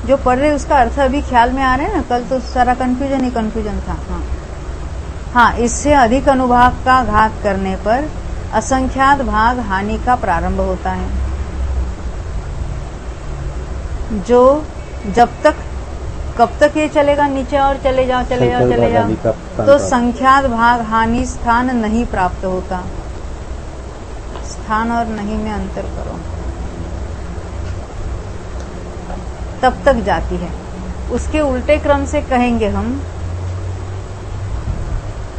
जो पढ़ रहे उसका अर्थ अभी ख्याल में आ रहा है ना, कल तो सारा कंफ्यूजन ही कंफ्यूजन था। हाँ, इससे अधिक अनुभाग का घात करने पर असंख्यात भाग हानि का प्रारंभ होता है, जो जब तक कब तक ये चलेगा, नीचे और चले जाओ चले जाओ चले जाओ, तो संख्यात भाग हानि स्थान नहीं प्राप्त होता। स्थान और नहीं में अंतर करो, तब तक जाती है। उसके उल्टे क्रम से कहेंगे हम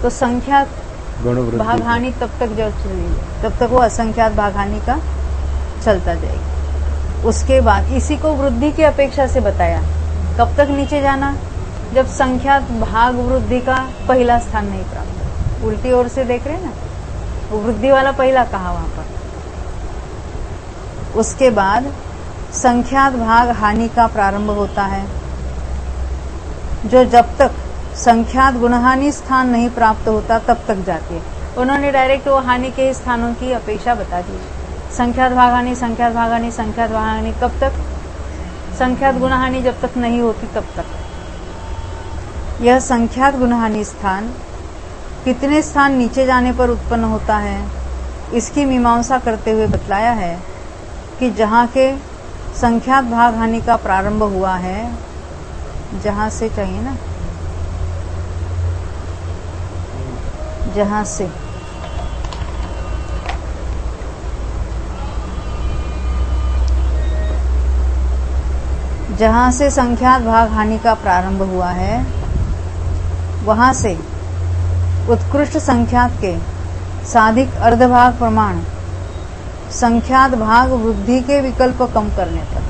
तो संख्यात भाग हानि तब तक जब चलेगी तब तक वो असंख्यात भाग हानि का चलता जाएगा। उसके बाद इसी को वृद्धि की अपेक्षा से बताया। कब तक नीचे जाना, जब संख्यात भाग वृद्धि का पहला स्थान नहीं प्राप्त। उल्टी ओर से देख रहे हैं ना, वो वृद्धि वाला पहला कहा वहां पर। उसके बाद संख्यात भाग हानि का प्रारंभ होता है, जो जब तक संख्यात गुणहानि स्थान नहीं प्राप्त होता तब तक जाती है। उन्होंने डायरेक्ट वो हानि के स्थानों की अपेक्षा बता दी। संख्यात भाग हानि, संख्यात भाग हानि, संख्यात भाग हानि कब तक, संख्यात गुणहानि जब तक नहीं होती तब तक। यह संख्यात गुणहानि स्थान कितने स्थान नीचे जाने पर उत्पन्न होता है, इसकी मीमांसा करते हुए बतलाया है कि जहाँ के संख्यात भाग हानि का प्रारंभ हुआ है, जहाँ से चाहिए ना, जहाँ से संख्यात भाग हानि का प्रारंभ हुआ है, वहां से उत्कृष्ट संख्यात के साधिक अर्धभाग प्रमाण संख्यात भाग वृद्धि के विकल्प कम करने पर,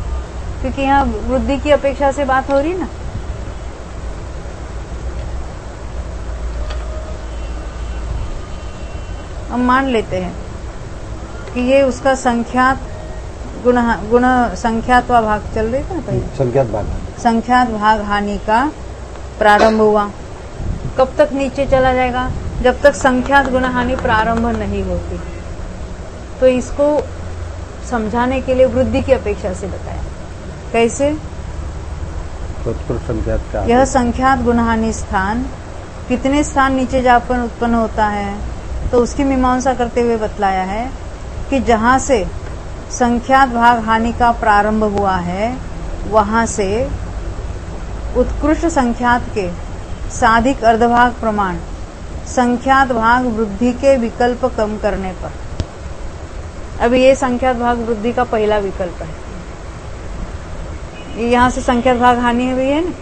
क्योंकि यहाँ वृद्धि की अपेक्षा से बात हो रही ना। हम मान लेते हैं कि ये उसका संख्यात गुण संख्यात भाग चल रही था ना पहले, संख्यात भाग हानि का प्रारंभ हुआ। कब तक नीचे चला जाएगा, जब तक संख्यात गुण हानि प्रारंभ नहीं होती। तो इसको समझाने के लिए वृद्धि की अपेक्षा से बताया। कैसे? यह संख्यात गुणहानि स्थान कितने स्थान नीचे जाकर उत्पन्न होता है, तो उसकी मीमांसा करते हुए बतलाया है कि जहां से संख्यात भाग हानि का प्रारंभ हुआ है, वहां से उत्कृष्ट संख्यात के साधिक अर्धभाग प्रमाण संख्यात भाग वृद्धि के विकल्प कम करने पर। अभी ये संख्यात भाग वृद्धि का पहला विकल्प है। यहाँ से संख्यात भाग हानि भी है ना,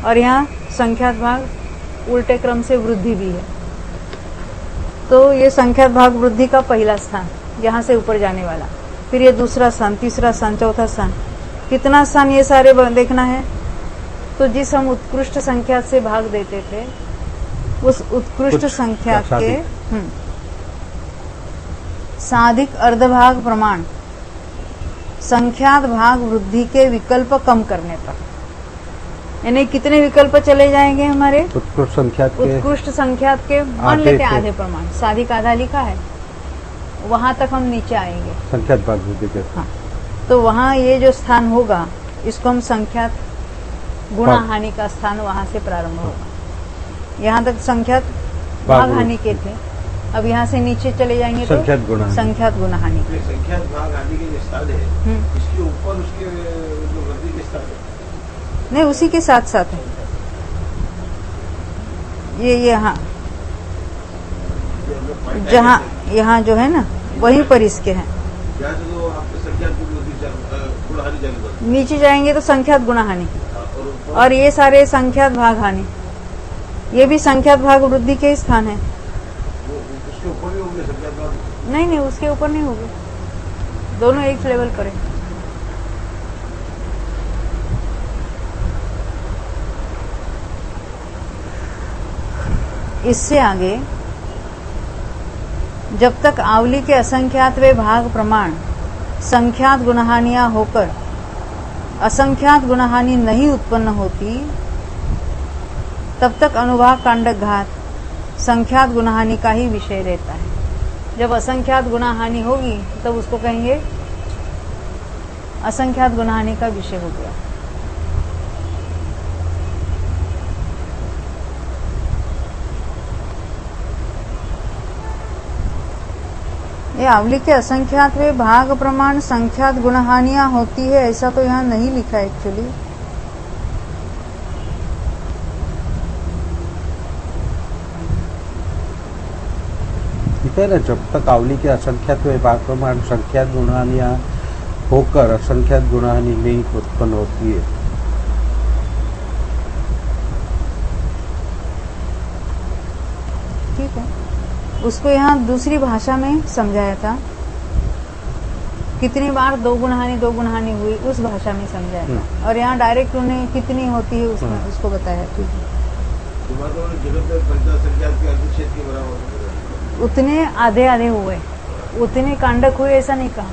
और यहाँ संख्यात भाग उल्टे क्रम से वृद्धि भी है। तो ये संख्यात भाग वृद्धि का पहला स्थान, यहाँ से ऊपर जाने वाला। फिर ये दूसरा स्थान, तीसरा स्थान, चौथा स्थान, कितना स्थान ये सारे देखना है। तो जिस हम उत्कृष्ट संख्यात से भाग देते थे, उस उत्कृष्ट संख्यात के साधिक अर्धभाग प्रमाण संख्यात भाग वृद्धि के विकल्प कम करने पर, यानी कितने विकल्प चले जाएंगे हमारे उत्कृष्ट संख्यात के मान लेते हैं आधे प्रमाण, साधिक आधा लिखा है, वहां तक हम नीचे आएंगे संख्यात भाग वृद्धि के। हाँ, तो वहां ये जो स्थान होगा इसको हम संख्यात गुणा हानि का स्थान वहां से प्रारंभ होगा। यहाँ तक संख्यात भाग हानि के थे, अब यहाँ से नीचे चले जाएंगे तो संख्यात गुणा हानि के। संख्यात भाग हानि के जो स्थान है, इसके ऊपर उसके जो वृद्धि के स्थान है नहीं, उसी के साथ साथ है ये हाँ, जहाँ यहाँ जो है ना वहीं पर इसके हैं। नीचे जाएंगे तो संख्यात गुणा हानि, और ये सारे संख्यात भाग हानि, ये भी संख्यात भाग वृद्धि के स्थान है। उसके ऊपर भी होंगे संख्यात भाग? नहीं नहीं, उसके ऊपर नहीं होगी, दोनों एक लेवल पर है। इससे आगे जब तक आवली के असंख्यात वे भाग प्रमाण संख्यात गुणहानियां होकर असंख्यात गुणहानि नहीं उत्पन्न होती, तब तक अनुभाग कांडक घात संख्यात गुणहानि का ही विषय रहता है। जब असंख्यात गुणहानि होगी तब उसको कहेंगे असंख्यात गुणहानि का विषय हो गया। ये आवली के असंख्यात वे भाग प्रमाण संख्यात गुणहानियां होती है, ऐसा तो यहाँ नहीं लिखा है एक्चुअली। है ना, जब तक आवली के असंख्यात वे भाग प्रमाण संख्यात गुणहानियां होकर असंख्यात गुणहानि नहीं उत्पन्न होती है। ठीक है, उसको यहाँ दूसरी भाषा में समझाया था। कितनी बार दो गुणहानि हुई उस भाषा में समझाया था, और यहाँ डायरेक्ट उन्हें कितनी होती है उसमें उसको बताया। ठीक है, उतने आधे आधे हुए, उतने कांडक हुए ऐसा नहीं कहा।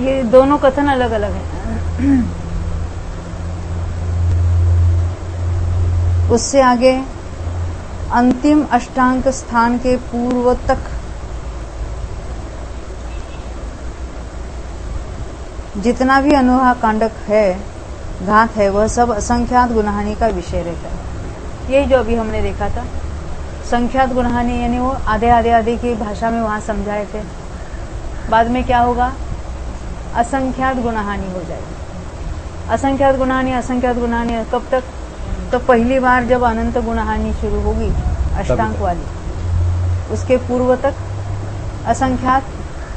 ये दोनों कथन अलग अलग है। उससे आगे अंतिम अष्टांग स्थान के पूर्व तक जितना भी अनुभाग कांडक है, घात है, वह सब असंख्यात गुणहानि का विषय रहता है। यही जो अभी हमने देखा था, संख्यात गुणहानि यानी वो आधे आधे आधे की भाषा में वहां समझाए थे। बाद में क्या होगा, असंख्यात गुणहानि हो जाएगी। असंख्यात गुणहानि कब तक? तो पहली बार जब अनंत गुणहानि शुरू होगी अष्टांग वाली, उसके पूर्व तक असंख्यात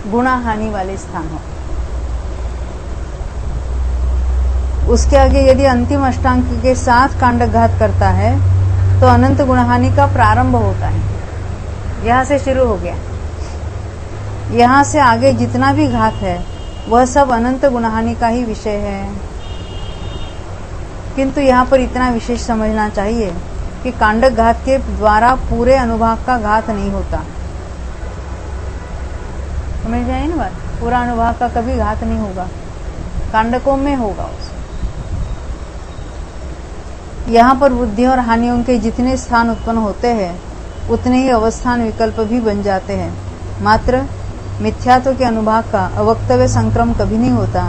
गुणहानि वाले स्थान हो। उसके आगे यदि अंतिम अष्टांग के साथ कांडक घात करता है तो अनंत गुणहानि का प्रारंभ होता है। यहां से शुरू हो गया, यहां से आगे जितना भी घात है वह सब अनंत गुणहानि का ही विषय है। किंतु यहाँ पर इतना विशेष समझना चाहिए कि कांडक घात के द्वारा पूरे अनुभाग का घात नहीं होता। समझ जाए ना बात, पूरा अनुभाग का कभी घात नहीं होगा, कांडकों में होगा उसमें। यहाँ पर वृद्धि और हानियों के जितने स्थान उत्पन्न होते हैं उतने ही अवस्थान विकल्प भी बन जाते हैं। मात्र मिथ्यात्व के अनुभाग का अवक्तव्य संक्रम कभी नहीं होता,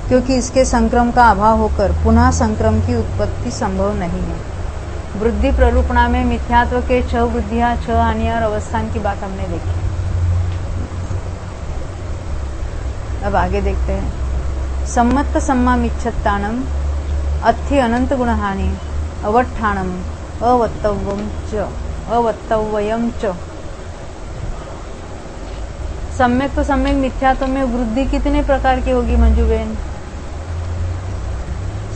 क्योंकि इसके संक्रम का अभाव होकर पुनः संक्रम की उत्पत्ति संभव नहीं है। वृद्धि प्ररूपणा में मिथ्यात्व के 6 वृद्धियां, 6 हानियां और अवस्थान की बात हमने देखी। अब आगे देखते हैं। सम्मत सम्मामिच्छत्तानम अत्थि अनंत गुणहानि अवट्ठाणम अवत्तव्यम च। सम्यक तो सम्यक मिथ्यात्व में वृद्धि कितने प्रकार की होगी मंजू बहन?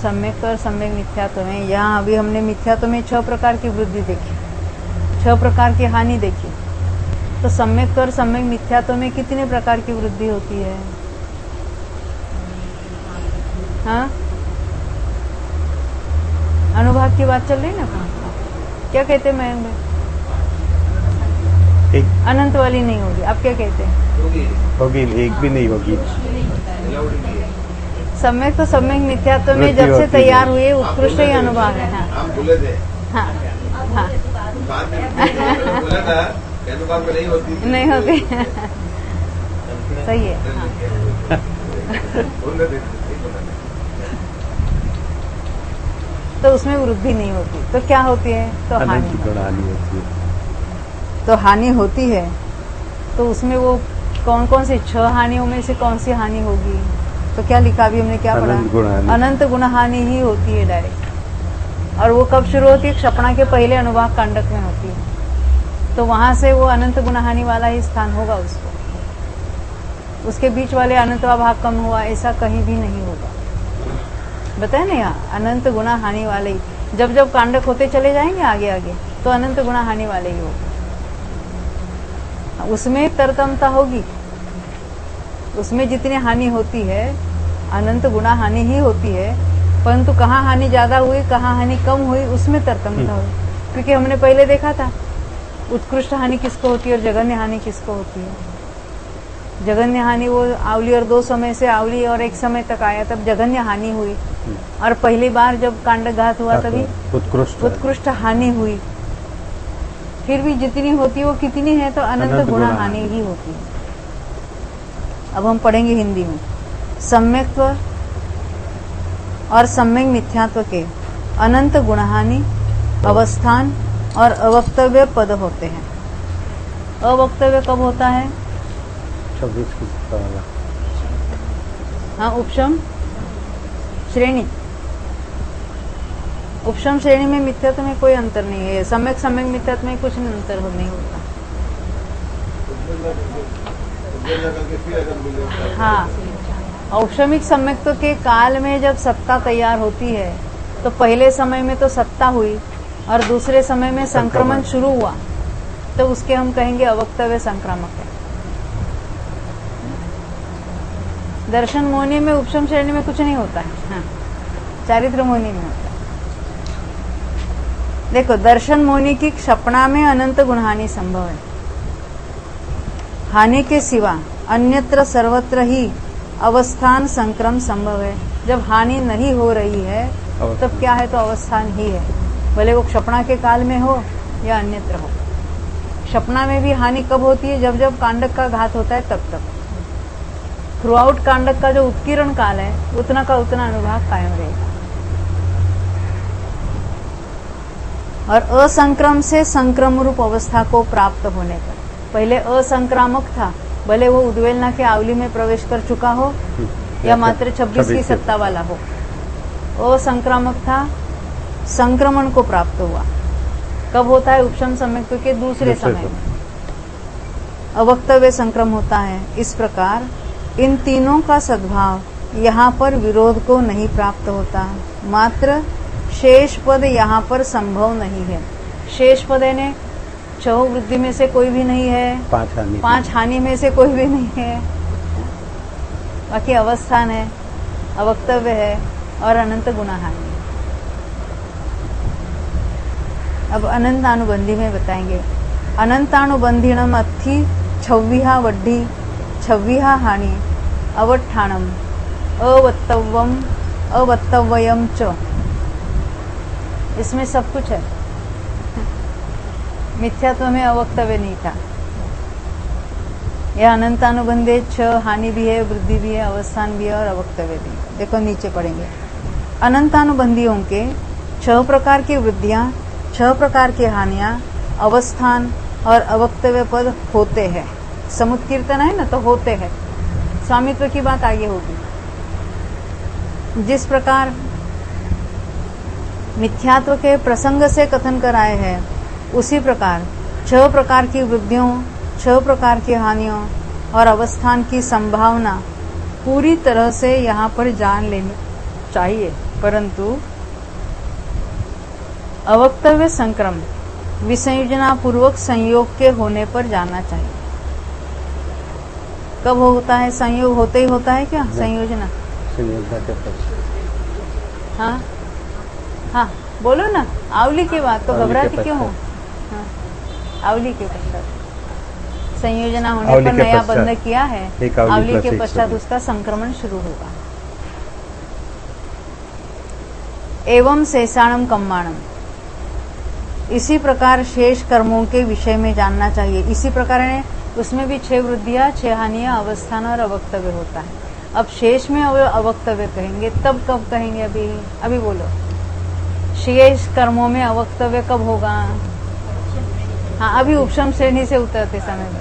सम्यक और सम्यक मिथ्यात्व में, यहाँ अभी हमने मिथ्यात्व में 6 प्रकार की वृद्धि देखी, 6 प्रकार की हानि देखी। तो सम्यक और सम्यक मिथ्यात्व में कितने प्रकार की वृद्धि होती है? हाँ, अनुभाग की बात चल रही ना, क्या कहते हैं मयंक भाई? अनंत वाली नहीं होगी, आप क्या कहते हैं? होगी, एक भी नहीं होगी। सम्यक तो सम्यक मिथ्यात्व में जब से तैयार हुए उत्कृष्ट ही अनुभाग है। हाँ हम बोले थे, हाँ हाँ, बाद में बोला था अनुभाग में नहीं होती, नहीं होती। सही है। हाँ। बोल रहे थे, तो उसमें वृद्धि नहीं होती, तो क्या होती है? तो हानि होती है। तो हानि होती है, तो उसमें वो कौन कौन सी 6 हानियों में से कौन सी हानि होगी? तो क्या लिखा अभी हमने, क्या पढ़ा? अनंत गुणहानि ही होती है डायरेक्ट। और वो कब शुरू होती है? क्षपणा के पहले अनुभाग कांडक में होती है। तो वहां से वो अनंत गुणहानि वाला ही स्थान होगा उसको। उसके बीच वाले अनंत भाग कम हुआ ऐसा कहीं भी नहीं होगा। बताया ना, यहाँ अनंत गुणा हानि वाले ही, जब जब कांडक होते चले जाएंगे आगे आगे तो अनंत गुणा हानि वाले ही होगा। उसमें तरतमता होगी, उसमें जितनी हानि होती है अनंत गुणा हानि ही होती है, परंतु कहाँ हानि ज्यादा हुई कहाँ हानि कम हुई उसमें तरतमता हुई। क्योंकि हमने पहले देखा था उत्कृष्ट हानि किसको होती है और जघन्य हानि किसको होती है। जघन्य हानि वो आवली और 2 समय से आवली और 1 समय तक आया तब जघन्य हानि हुई, और पहली बार जब कांडघात हुआ तभी उत्कृष्ट हानि हुई। फिर भी जितनी होती है वो कितनी है, तो अनंत गुणा हानि ही होती है। अब हम पढ़ेंगे हिंदी में। सम्यक्त्व और सम्यक मिथ्यात्व के अनंत गुणहानि अवस्थान और अवक्तव्य पद होते हैं। अवक्तव्य कब होता है? 26 की वाला। हाँ, उपशम श्रेणी। उपशम श्रेणी में मिथ्यात्व में कोई अंतर नहीं है। सम्यक सम्यक मिथ्यात्व में कुछ अंतर नहीं होता। हाँ, औपशमिक सम्यक्त्व के काल में जब सत्ता तैयार होती है तो पहले समय में तो सत्ता हुई और दूसरे समय में संक्रमण शुरू हुआ, तो उसके हम कहेंगे अवक्तव्य संक्रामक है। दर्शन मोहिनी में उपशम श्रेणी में कुछ नहीं होता है। हाँ, चारित्र मोहिनी में होता है। देखो, दर्शन मोहिनी की क्षपणा में अनंत गुणहानि संभव है। हानि के सिवा अन्यत्र सर्वत्र ही अवस्थान संक्रम संभव है। जब हानि नहीं हो रही है तब क्या है, तो अवस्थान ही है, भले वो क्षपणा के काल में हो या अन्यत्र हो। क्षपणा में भी हानि कब होती है? जब जब कांडक का घात होता है तब तक। थ्रू आउट कांडक का जो उत्कीर्ण काल है उतना का उतना अनुभाग कायम रहेगा। और असंक्रम से संक्रम रूप अवस्था को प्राप्त होने पर, पहले असंक्रामक था, भले वो उद्वेलना के आवली में प्रवेश कर चुका हो या मात्र 26 की सत्ता वाला हो, असंक्रामक था, संक्रमण को प्राप्त हुआ। कब होता है? उपशम सम्यक्त्व के दूसरे समय में अवक्तव्य संक्रम होता है। इस प्रकार इन तीनों का सद्भाव यहाँ पर विरोध को नहीं प्राप्त होता, मात्र शेष पद यहाँ पर संभव नहीं है। शेष पद यानी 6 वृद्धि में से कोई भी नहीं है, 5 हानि में से कोई भी नहीं है, बाकी अवस्थान है, अवक्तव्य है और अनंत गुणा हानि। अब अनंतानुबंधी में बताएंगे। अनंतानुबंधीणम अत्थि 26 वड्ढी 26 हानि अवट्ठाणम अवत्तव्यम अवत्तव्यम च। इसमें सब कुछ है। मिथ्यात्व में अवक्तव्य नहीं था। यह अनंतानुबंधे 6 हानि भी है, वृद्धि भी है, अवस्थान भी है और अवक्तव्य भी है। देखो नीचे पढ़ेंगे। अनंतानुबंधियों के 6 प्रकार की वृद्धियां, 6 प्रकार की हानियां, अवस्थान और अवक्तव्य पद होते हैं। समुत्कीर्तन है ना, तो होते हैं। स्वामित्व की बात आगे होगी। जिस प्रकार मिथ्यात्व के प्रसंग से कथन कराए हैं, उसी प्रकार 6 प्रकार की वृद्धियों, 6 प्रकार की हानियों और अवस्थान की संभावना पूरी तरह से यहाँ पर जान लेनी चाहिए, परंतु अवक्तव्य संक्रम विसंयोजना पूर्वक संयोग के होने पर जाना चाहिए। कब होता है? संयोग होते ही होता है क्या? संयोजना। हाँ हाँ, बोलो ना। आवली की बात तो घबराती क्यों हो? हाँ, आवली के पश्चात संयोजना होने पर नया बंध किया है, आवली के पश्चात उसका संक्रमण शुरू होगा। एवं शेषाणम कम्माणम, इसी प्रकार शेष कर्मों के विषय में जानना चाहिए। इसी प्रकार है, उसमें भी 6 वृद्धियां, 6 हानियां, अवस्थान और अवक्तव्य होता है। अब शेष में अवक्तव्य कहेंगे, तब कब कहेंगे? अभी बोलो। शेष कर्मों में अवक्तव्य कब होगा? हाँ, अभी उपशम श्रेणी से उतरते समय में।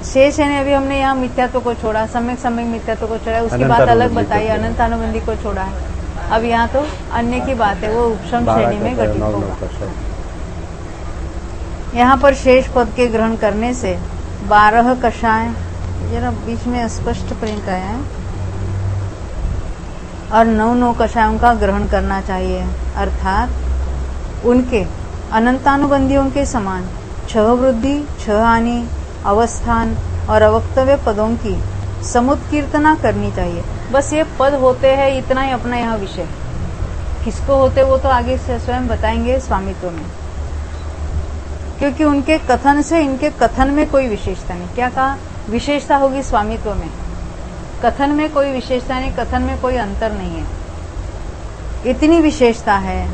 शेष है, अभी हमने यहाँ मिथ्यात्व को छोड़ा, सम्यक सम्यक मिथ्यात्व को छोड़ा, उसकी बात अलग बताई, अनंतानुबंधी को छोड़ा है। अब यहाँ तो अन्य की बात है, वो उपशम श्रेणी में घटित होगा। यहाँ पर शेष पद के ग्रहण करने से 12 कषाय, जरा बीच में स्पष्ट प्रिंट आया है, और 9 कषायों का ग्रहण करना चाहिए। अर्थात उनके अनंतानुबंधियों के समान छह वृद्धि, छह हानि, अवस्थान और अवक्तव्य पदों की समुत्कीर्तना करनी चाहिए। बस ये पद होते हैं, इतना ही अपना यहाँ विषय। किसको होते वो तो आगे से स्वयं बताएंगे स्वामित्व में, क्योंकि उनके कथन से इनके कथन में कोई विशेषता नहीं। क्या कहा? विशेषता होगी स्वामित्व में, कथन में कोई विशेषता नहीं, कथन में कोई अंतर नहीं है। इतनी विशेषता है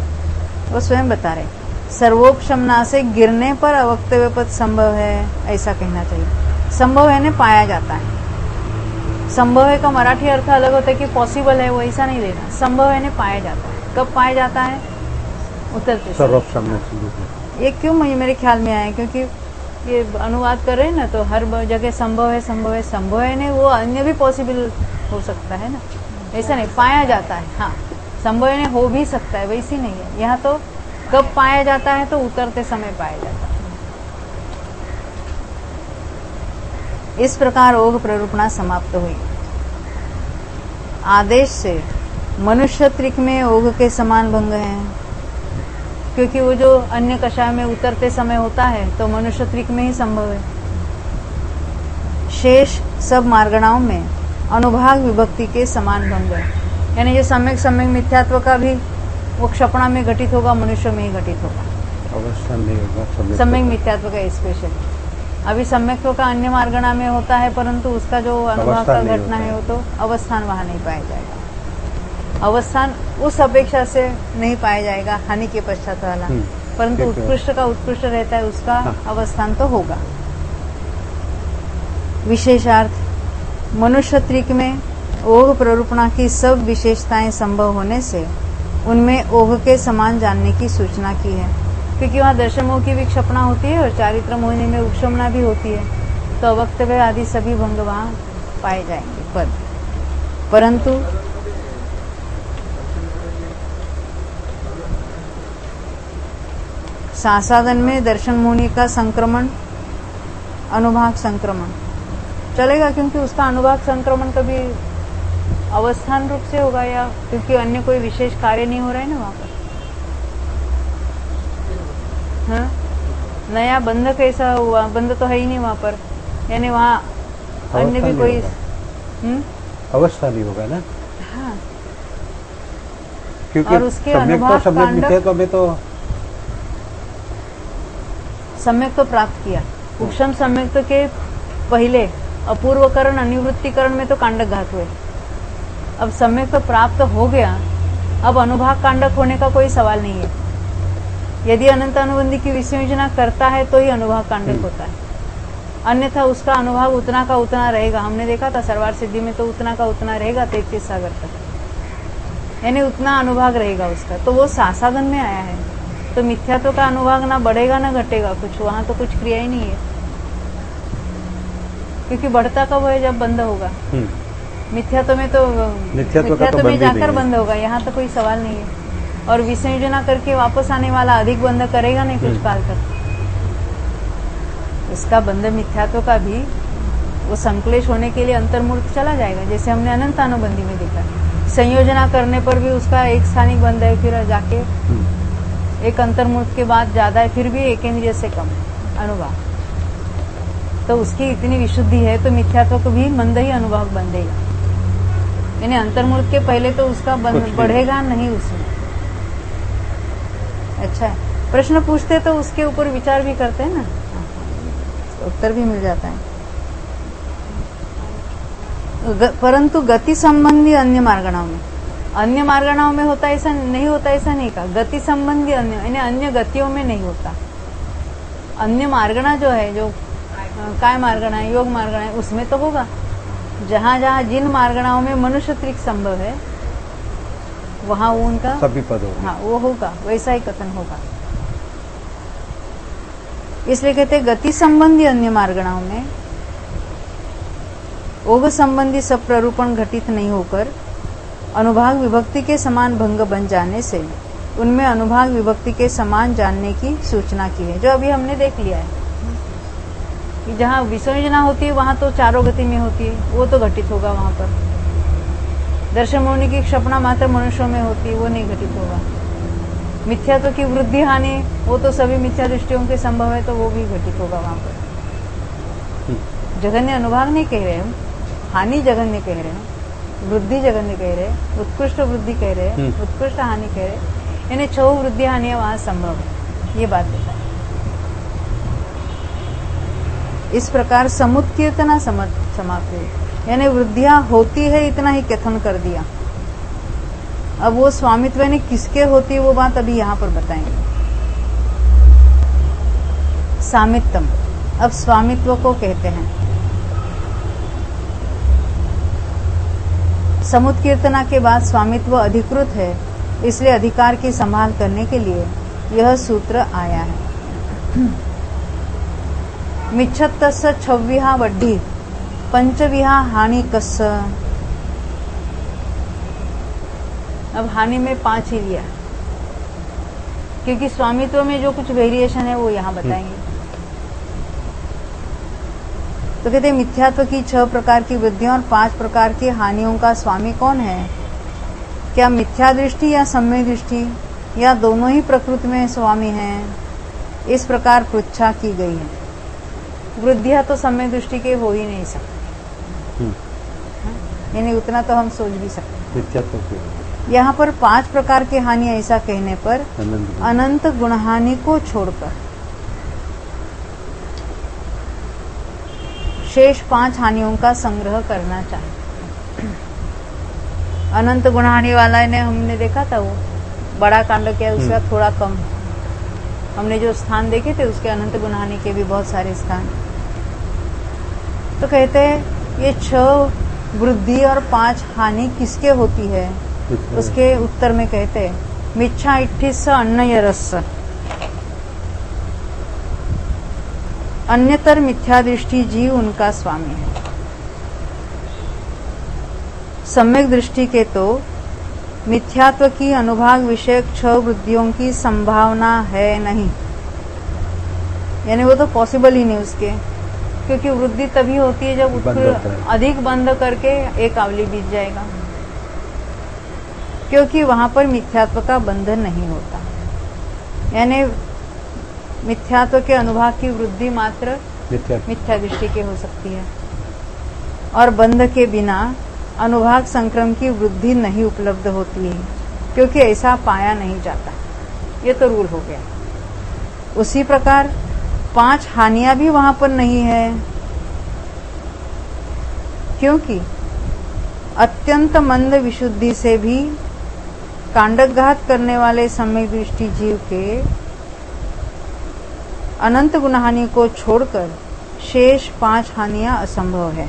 वो स्वयं बता रहे। सर्वोपशमना से गिरने पर अवक्तव्य पद संभव है, ऐसा कहना चाहिए। संभव है ने पाया जाता है। संभव है का मराठी अर्थ अलग होता है कि पॉसिबल है, वो ऐसा नहीं लेना। संभव है ने पाया जाता है। कब पाया जाता है? उतरते सर्वोपशमना। ये क्यों मेरे ख्याल में आया, क्योंकि ये अनुवाद कर रहे हैं ना, तो हर जगह संभव है, संभव है, संभव है नहीं, वो अन्य भी पॉसिबल हो सकता है ना, ऐसा नहीं पाया जाता है। हाँ, संभव है नहीं हो भी सकता है, वैसी नहीं है। यहाँ तो कब पाया जाता है? तो उतरते समय पाया जाता है। इस प्रकार ओघ प्ररूपणा समाप्त हुई। आदेश से मनुष्य त्रिक में ओघ के समान भंग है, क्योंकि वो जो अन्य कषाय में उतरते समय होता है तो मनुष्य त्रिक में ही संभव है। शेष सब मार्गणाओं में अनुभाग विभक्ति के समान भंग है, यानी जो सम्यक सम्यक मिथ्यात्व का भी वो क्षपणा में घटित होगा, मनुष्य में ही घटित होगा। अवस्था नहीं होगा सम्यक मिथ्यात्व का स्पेशल। अभी सम्यक्त्व का अन्य मार्गणा में होता है, परंतु उसका जो अनुभाग का घटना है वो तो अवस्थान वहां नहीं पाया जाएगा। अवस्थान उस अपेक्षा से नहीं पाया जाएगा हानि के पश्चात वाला, परंतु उत्कृष्ट का उत्कृष्ट रहता है, उसका अवस्थान तो होगा। विशेषार्थ मनुष्य त्रिक में ओघ प्ररूपणा की सब विशेषताएं संभव होने से उनमें ओघ के समान जानने की सूचना की है, क्योंकि वहाँ दर्शनों की भी क्षपणा होती है और चारित्र मोहिनी में उपशमना भी होती है, तो अवक्तव्य आदि सभी भंग वहाँ पाए जाएंगे पद। परंतु सासादन में दर्शन मोहिनी का संक्रमण अनुभाग संक्रमण चलेगा, क्योंकि उसका अनुभाग संक्रमण कभी अवस्थान रूप से होगा, या क्योंकि अन्य कोई विशेष कार्य नहीं हो रहा है ना वहां पर। हाँ? नया बंध कैसा हुआ? बंध तो है ही नहीं वहां पर, यानी वहाँ अन्य भी कोई अवस्था नहीं होगा ना। हाँ, क्योंकि और उसके अनुभाग कांडक में तो सम्यक तो प्राप्त किया। उपशम सम्यक तो के पहले अपूर्वकरण अनिवृत्तिकरण में तो कांडक घात हुए। अब सम्यक तो प्राप्त हो गया, अब अनुभाग कांडक होने का कोई सवाल नहीं है। यदि अनंत अनुबंधी की विसंयोजना करता है तो ही अनुभाग कांडक होता है, अन्यथा उसका अनुभाग उतना का उतना रहेगा। हमने देखा था सर्वार सिद्धि में तो उतना का उतना रहेगा 33 सागर तक, यानी उतना अनुभाग रहेगा उसका। तो वो सासाधन में आया है, तो मिथ्यात्व का अनुभाग ना बढ़ेगा ना घटेगा कुछ, वहां तो कुछ क्रिया ही नहीं है, क्योंकि बढ़ता कब है? जब बंद होगा। मिथ्यात्व में तो मिथ्यात्व में जाकर बंद होगा, यहाँ तो कोई सवाल नहीं है। और विसंयोजना करके वापस आने वाला अधिक बंध करेगा नहीं कुछ काल तक। इसका बंध मिथ्यात्व का भी वो संक्लेश होने के लिए अंतर्मूर्त चला जाएगा, जैसे हमने अनंत अनुबंधी में देखा। संयोजना करने पर भी उसका एक स्थानिक बंध है, फिर जाके एक अंतर्मूर्त के बाद ज्यादा है, फिर भी एक इंद्रिय से कम अनुभाग। तो उसकी इतनी विशुद्धि है, तो मिथ्यात्व को भी मंद ही अनुभाग बंधेगा, यानी अंतर्मूर्त के पहले तो उसका बढ़ेगा नहीं उसमें। अच्छा है, प्रश्न पूछते तो उसके ऊपर विचार भी करते हैं ना, उत्तर भी मिल जाता है। परंतु गति संबंधी अन्य मार्गणाओं में होता ऐसा नहीं होता, ऐसा नहीं कहा। गति संबंधी अन्य यानी अन्य गतियों में नहीं होता। अन्य मार्गणा जो है, जो काय मार्गणा है, योग मार्गणा है, उसमें तो होगा। जहां जहां जिन मार्गणाओं में मनुष्य त्रिक संभव है वहां वो उनका सभी पद होगा। हाँ, वो होगा, वैसा ही कथन होगा। इसलिए कहते गति संबंधी अन्य मार्गणाओं में ओघ संबंधी सब प्ररूपण घटित नहीं होकर अनुभाग विभक्ति के समान भंग बन जाने से उनमें अनुभाग विभक्ति के समान जानने की सूचना की है, जो अभी हमने देख लिया है कि जहाँ विसंयोजना होती है वहां तो चारों गति में होती है, वो तो घटित होगा वहां पर। दर्शन मोहिनी की क्षपणा मात्र मनुष्यों में होती है, वो नहीं घटित होगा। मिथ्यात्व की वृद्धि हानि वो तो सभी मिथ्या दृष्टियों के संभव है, तो वो भी घटित होगा वहां पर। जघन्य अनुभाग नहीं कह रहे हम, हानि जघन्य कह रहे हैं, वृद्धि जघन्य कह रहे हैं, उत्कृष्ट वृद्धि कह रहे हैं, उत्कृष्ट हानि कह रहे हैं, यानी 6 वृद्धि हानियां वहां संभव है, ये बात बताए। इस प्रकार समुत्कीर्तना समाप्त, यानी वृद्धियां होती है इतना ही कथन कर दिया। अब वो स्वामित्व यानी किसके होती है वो बात अभी यहां पर बताएंगे। सामित्तम, अब स्वामित्व को कहते हैं। समुत्कीर्तना के बाद स्वामित्व अधिकृत है, इसलिए अधिकार की संभाल करने के लिए यह सूत्र आया है। मिच्छत्तस्य 26 वड्ढी 5 हानि कस्स। अब हानि में 5 ही लिया, क्योंकि स्वामित्व में जो कुछ वेरिएशन है वो यहां बताएंगे। तो कहते हैं मिथ्यात्व की 6 प्रकार की वृद्धियों और 5 प्रकार की हानियों का स्वामी कौन है? क्या मिथ्या दृष्टि या सम्यक दृष्टि या दोनों ही प्रकृति में स्वामी हैं? इस प्रकार पृच्छा की गई है। वृद्धियां तो सम्यक दृष्टि के हो ही नहीं सकती, यानी उतना तो हम सोच भी सकते। मिथ्यात्व की यहाँ पर 5 प्रकार की हानि ऐसा कहने पर अनंत गुणहानि को छोड़कर शेष 5 हानियों का संग्रह करना चाहिए। अनंत गुणहानि वाला ने हमने देखा था, वो बड़ा कांड क्या है उसका थोड़ा कम। हमने जो स्थान देखे थे उसके अनंत गुणहानि के भी बहुत सारे स्थान। तो कहते हैं ये 6 वृद्धि और 5 हानि किसके होती है? उसके उत्तर में कहते हैं मिच्छा इट्ठिस अन्नयरस, अन्यतर मिथ्या दृष्टि जीव उनका स्वामी है। सम्यक दृष्टि के तो मिथ्यात्व की अनुभाग विषयक 6 वृद्धियों की संभावना है नहीं, यानी वो तो पॉसिबल ही नहीं उसके, क्योंकि वृद्धि तभी होती है जब अधिक बंध करके एक आवली बीत जाएगा, क्योंकि वहां पर मिथ्यात्व का बंधन नहीं होता। यानी मिथ्यात्व के अनुभाग की वृद्धि मात्र मिथ्या दृष्टि के हो सकती है, और बंध के बिना अनुभाग संक्रम की वृद्धि नहीं उपलब्ध होती है, क्योंकि ऐसा पाया नहीं जाता। ये तो रूल हो गया। उसी प्रकार 5 हानियां भी वहां पर नहीं है, क्योंकि अत्यंत मंद विशुद्धि से भी कांडघात करने वाले सम्यक दृष्टि जीव के अनंत गुणहानि को छोड़कर शेष 5 हानियां असंभव है।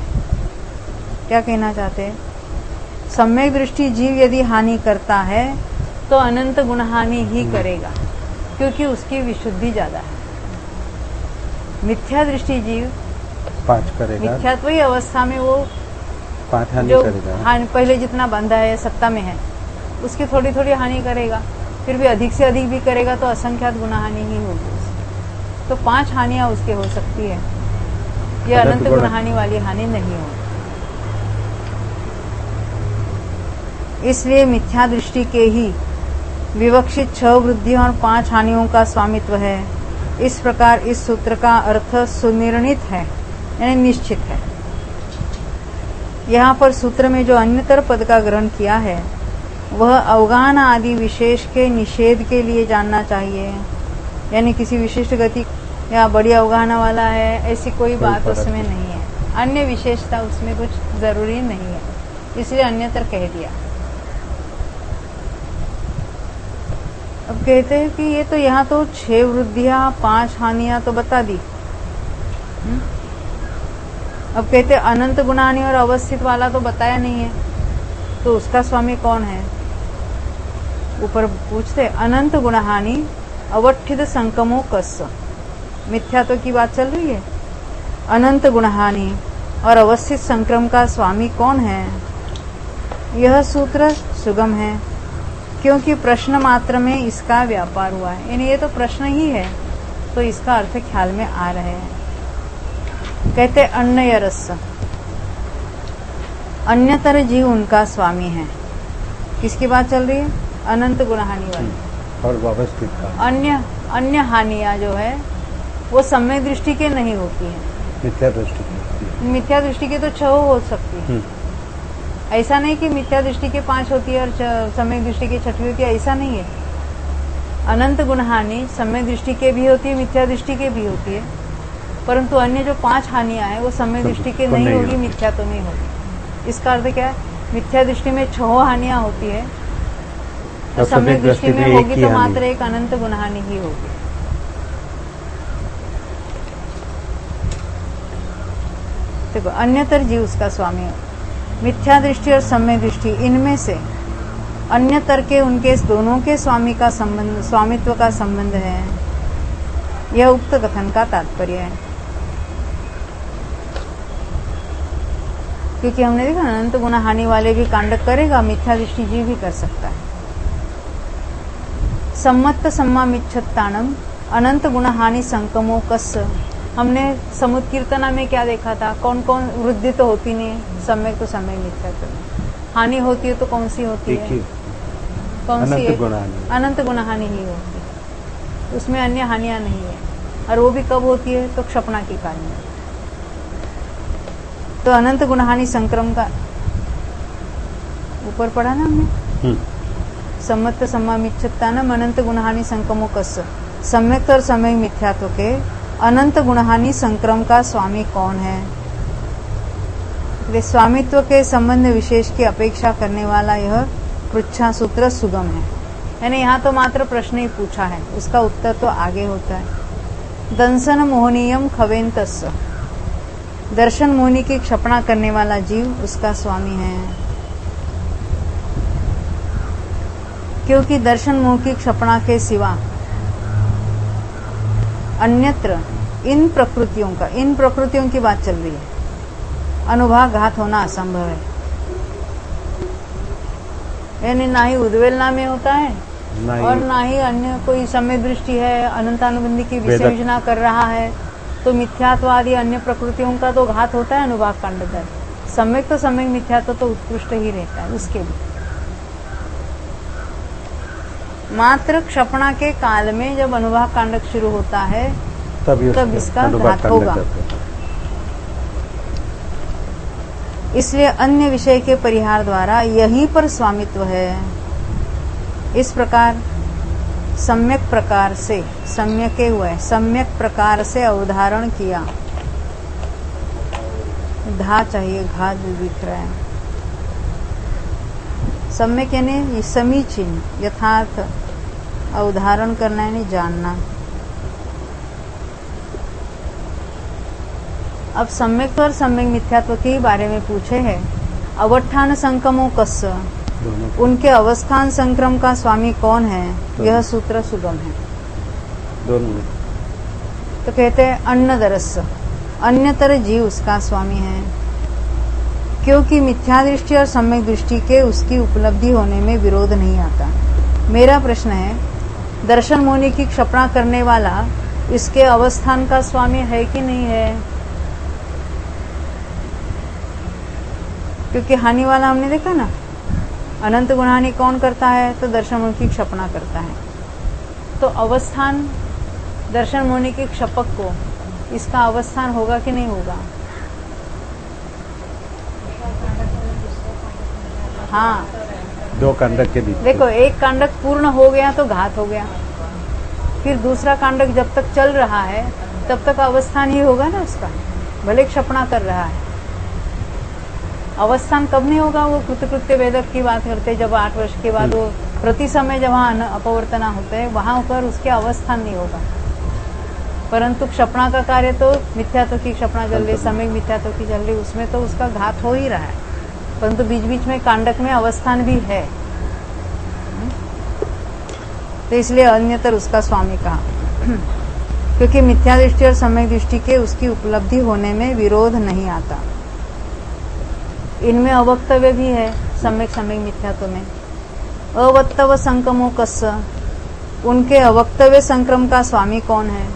क्या कहना चाहते हैं? सम्यक दृष्टि जीव यदि हानि करता है तो अनंत गुणहानि ही करेगा, क्योंकि उसकी विशुद्धि ज्यादा है। मिथ्या दृष्टि जीव 5 करेगा, मिथ्यात्व ही अवस्था में वो 5 हानि जो करेगा। पहले जितना बंधा है, सत्ता में है, उसकी थोड़ी थोड़ी हानि करेगा, फिर भी अधिक से अधिक भी करेगा तो असंख्यात गुणहानि ही होगी। तो 5 हानियां उसके हो सकती है, यह अनंत गुणहानि वाली हानि नहीं होगी। इसलिए मिथ्या दृष्टि के ही विवक्षित 6 वृद्धियों और 5 हानियों का स्वामित्व है। इस प्रकार इस सूत्र का अर्थ सुनिर्णित है, यानी निश्चित है। यहाँ पर सूत्र में जो अन्यतर पद का ग्रहण किया है वह अवगाहन आदि विशेष के निषेध के लिए जानना चाहिए, यानी किसी विशिष्ट गति या बड़ी अवगाहना वाला है ऐसी कोई बात उसमें नहीं है। अन्य विशेषता उसमें कुछ जरूरी नहीं है, इसलिए अन्यतर कह दिया। अब कहते हैं कि ये तो यहाँ तो 6 वृद्धियां 5 हानियां तो बता दी। अब कहते हैं अनंत गुणानि और अवस्थित वाला तो बताया नहीं है, तो उसका स्वामी कौन है? ऊपर पूछते अनंत गुणहानि अवठित संकमो कस्य। मिथ्यात्व की बात चल रही है। अनंत गुणहानि और अवस्थित संक्रम का स्वामी कौन है? यह सूत्र सुगम है, क्योंकि प्रश्न मात्र में इसका व्यापार हुआ है, यानी ये तो प्रश्न ही है, तो इसका अर्थ ख्याल में आ रहे हैं। कहते अन्नयरस, अन्यतर जीव उनका स्वामी है। किसकी बात चल रही है? अनंत गुणहानि वाली। और व्यवस्थित का अन्य हानियां जो है वो सम्यक दृष्टि के नहीं होती है। मिथ्या दृष्टि की होती है। मिथ्या दृष्टि के तो 6 हो सकती है। ऐसा नहीं कि मिथ्या दृष्टि के 5 होती है और सम्यक दृष्टि की 6वीं होती है, ऐसा नहीं है। अनंत गुण हानि सम्यक दृष्टि के भी होती है, मिथ्या दृष्टि के भी होती है, परंतु अन्य जो 5 हानियां हैं वो सम्यक दृष्टि के नहीं होगी, मिथ्या तो नहीं होगी। इसका अर्थ क्या है? मिथ्या दृष्टि में 6 हानियां होती है तो सम्यक दृष्टि में होगी तो मात्र एक अनंत गुण हानि ही होगी। देखो, अन्यतर जीव उसका स्वामी है। मिथ्या दृष्टि और सम्यक दृष्टि, इनमें से अन्यतर के उनके दोनों के स्वामित्व का संबंध है, यह उक्त कथन का तात्पर्य है। क्योंकि हमने देखा अनंत गुण हानि वाले भी कांड करेगा, मिथ्या दृष्टि जीव भी कर सकता है। सम्मत सम्मामिच्छत्तानम अनंत गुण हानि संकमो कस्य। हमने समुत्कीर्तना में क्या देखा था? कौन कौन वृद्धि तो होती नहीं, सम्यक तो सम्यक, मिथ्या तो हानि होती है तो कौन सी होती है? कौन सी है? अनंत गुण हानि ही होती है, उसमें अन्य हानियां नहीं है। और वो भी कब होती है? तो क्षपणा के काल में। तो अनंत गुण हानि संक्रम का ऊपर पढ़ा ना हमने, सम्मत सम्मामिच्छत्तानम अनंत गुण हानि संक्रमो कस्य। सम्यक और सम्यक मिथ्यात्व के अनंत गुणहानि संक्रम का स्वामी कौन है? स्वामित्व के संबंध विशेष की अपेक्षा करने वाला यह पृच्छा सूत्र सुगम है। यानी यहाँ तो मात्र प्रश्न ही पूछा है, उसका उत्तर तो आगे होता है। दंसन मोहनीयम खवेन्तस्य, दर्शन मोहनी की क्षपणा करने वाला जीव उसका स्वामी है। क्योंकि दर्शन मोह की क्षपणा के सिवा अन्यत्र इन प्रकृतियों की बात चल रही है, अनुभाघात होना असंभव है। यानी ना ही उद्वेलना में होता है और ना ही अन्य कोई सम्यक दृष्टि है, अनंतानुबंधी की विसर्जना कर रहा है, तो मिथ्यात्वादी अन्य प्रकृतियों का तो घात होता है अनुभाग कांड पर। सम्यक तो सम्यक, मिथ्यात्व तो उत्कृष्ट ही रहता है उसके लिए। मात्र क्षपणा के काल में जब अनुभाग कांडक शुरू होता है तब इसका घात होगा। इसलिए अन्य विषय के परिहार द्वारा यहीं पर स्वामित्व है। इस प्रकार सम्यक प्रकार से अवधारण किया। धा चाहिए, घात दिख रहा है। सम्यक यानी समीचीन, यथार्थ, अवधारण करना यानी जानना। अब सम्यक और सम्यक मिथ्यात्व के बारे में पूछे हैं। अवस्थान संक्रमो कस्य, उनके अवस्थान संक्रम का स्वामी कौन है? यह सूत्र सुगम है। दोनों तो कहते हैं अन्नदरस्य, अन्यतर जीव उसका स्वामी है। क्योंकि मिथ्या दृष्टि और सम्यक दृष्टि के उसकी उपलब्धि होने में विरोध नहीं आता। मेरा प्रश्न है, दर्शन मोहनी की क्षपणा करने वाला इसके अवस्थान का स्वामी है कि नहीं है? क्योंकि हानि वाला हमने देखा ना, अनंत गुणहानि कौन करता है? तो दर्शन मोहनी की क्षपणा करता है। तो अवस्थान दर्शन मोहनी के क्षपक को इसका अवस्थान होगा कि नहीं होगा? हाँ, दो कांडक के बीच। देखो, एक कांडक पूर्ण हो गया तो घात हो गया, फिर दूसरा कांडक जब तक चल रहा है तब तक अवस्थान ही होगा ना उसका, भले क्षपणा कर रहा है। अवस्थान कब नहीं होगा? वो कृतकृत्य वेदक की बात करते, जब 8 वर्ष के बाद वो प्रति समय जब वहां अपवर्तना होते हैं वहां पर उसके अवस्थान नहीं होगा। परंतु क्षपणा का कार्य तो मिथ्यात्व की क्षपणा चल रही, सम्यक मिथ्यात्व की चल रही, उसमें तो उसका घात हो ही रहा है, परंतु बीच बीच में कांडक में अवस्थान भी है। तो इसलिए अन्यतर उसका स्वामी कहा। क्योंकि मिथ्या दृष्टि और सम्यक दृष्टि के उसकी उपलब्धि होने में विरोध नहीं आता। इनमें अवक्तव्य भी है, सम्यक सम्यक मिथ्यात्व में। अवक्तव्य संक्रमो कस्य, उनके अवक्तव्य संक्रम का स्वामी कौन है?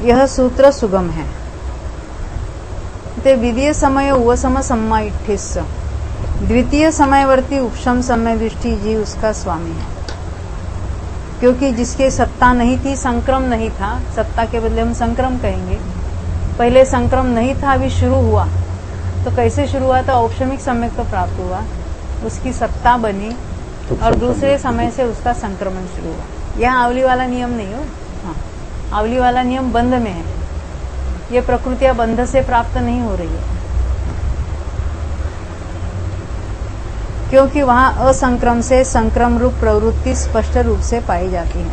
यह सूत्र सुगम है। ते विधीय समय उपसम सम्मा इट्ठिस्य, द्वितीय समयवर्ती उपशम समय दृष्टि जीव उसका स्वामी है। क्योंकि जिसके सत्ता नहीं थी, संक्रम नहीं था, सत्ता के बदले हम संक्रम कहेंगे, पहले संक्रम नहीं था, अभी शुरू हुआ, तो कैसे शुरू हुआ? तो औपशमिक सम्यक तो प्राप्त हुआ, उसकी सत्ता बनी और दूसरे समय से उसका संक्रमण शुरू हुआ। यहाँ आवली वाला नियम नहीं हो, हाँ, आवली वाला नियम बंध में है, ये प्रकृतियां बंध से प्राप्त नहीं हो रही है, क्योंकि वहां असंक्रम से संक्रम रूप प्रवृत्ति स्पष्ट रूप से पाई जाती है।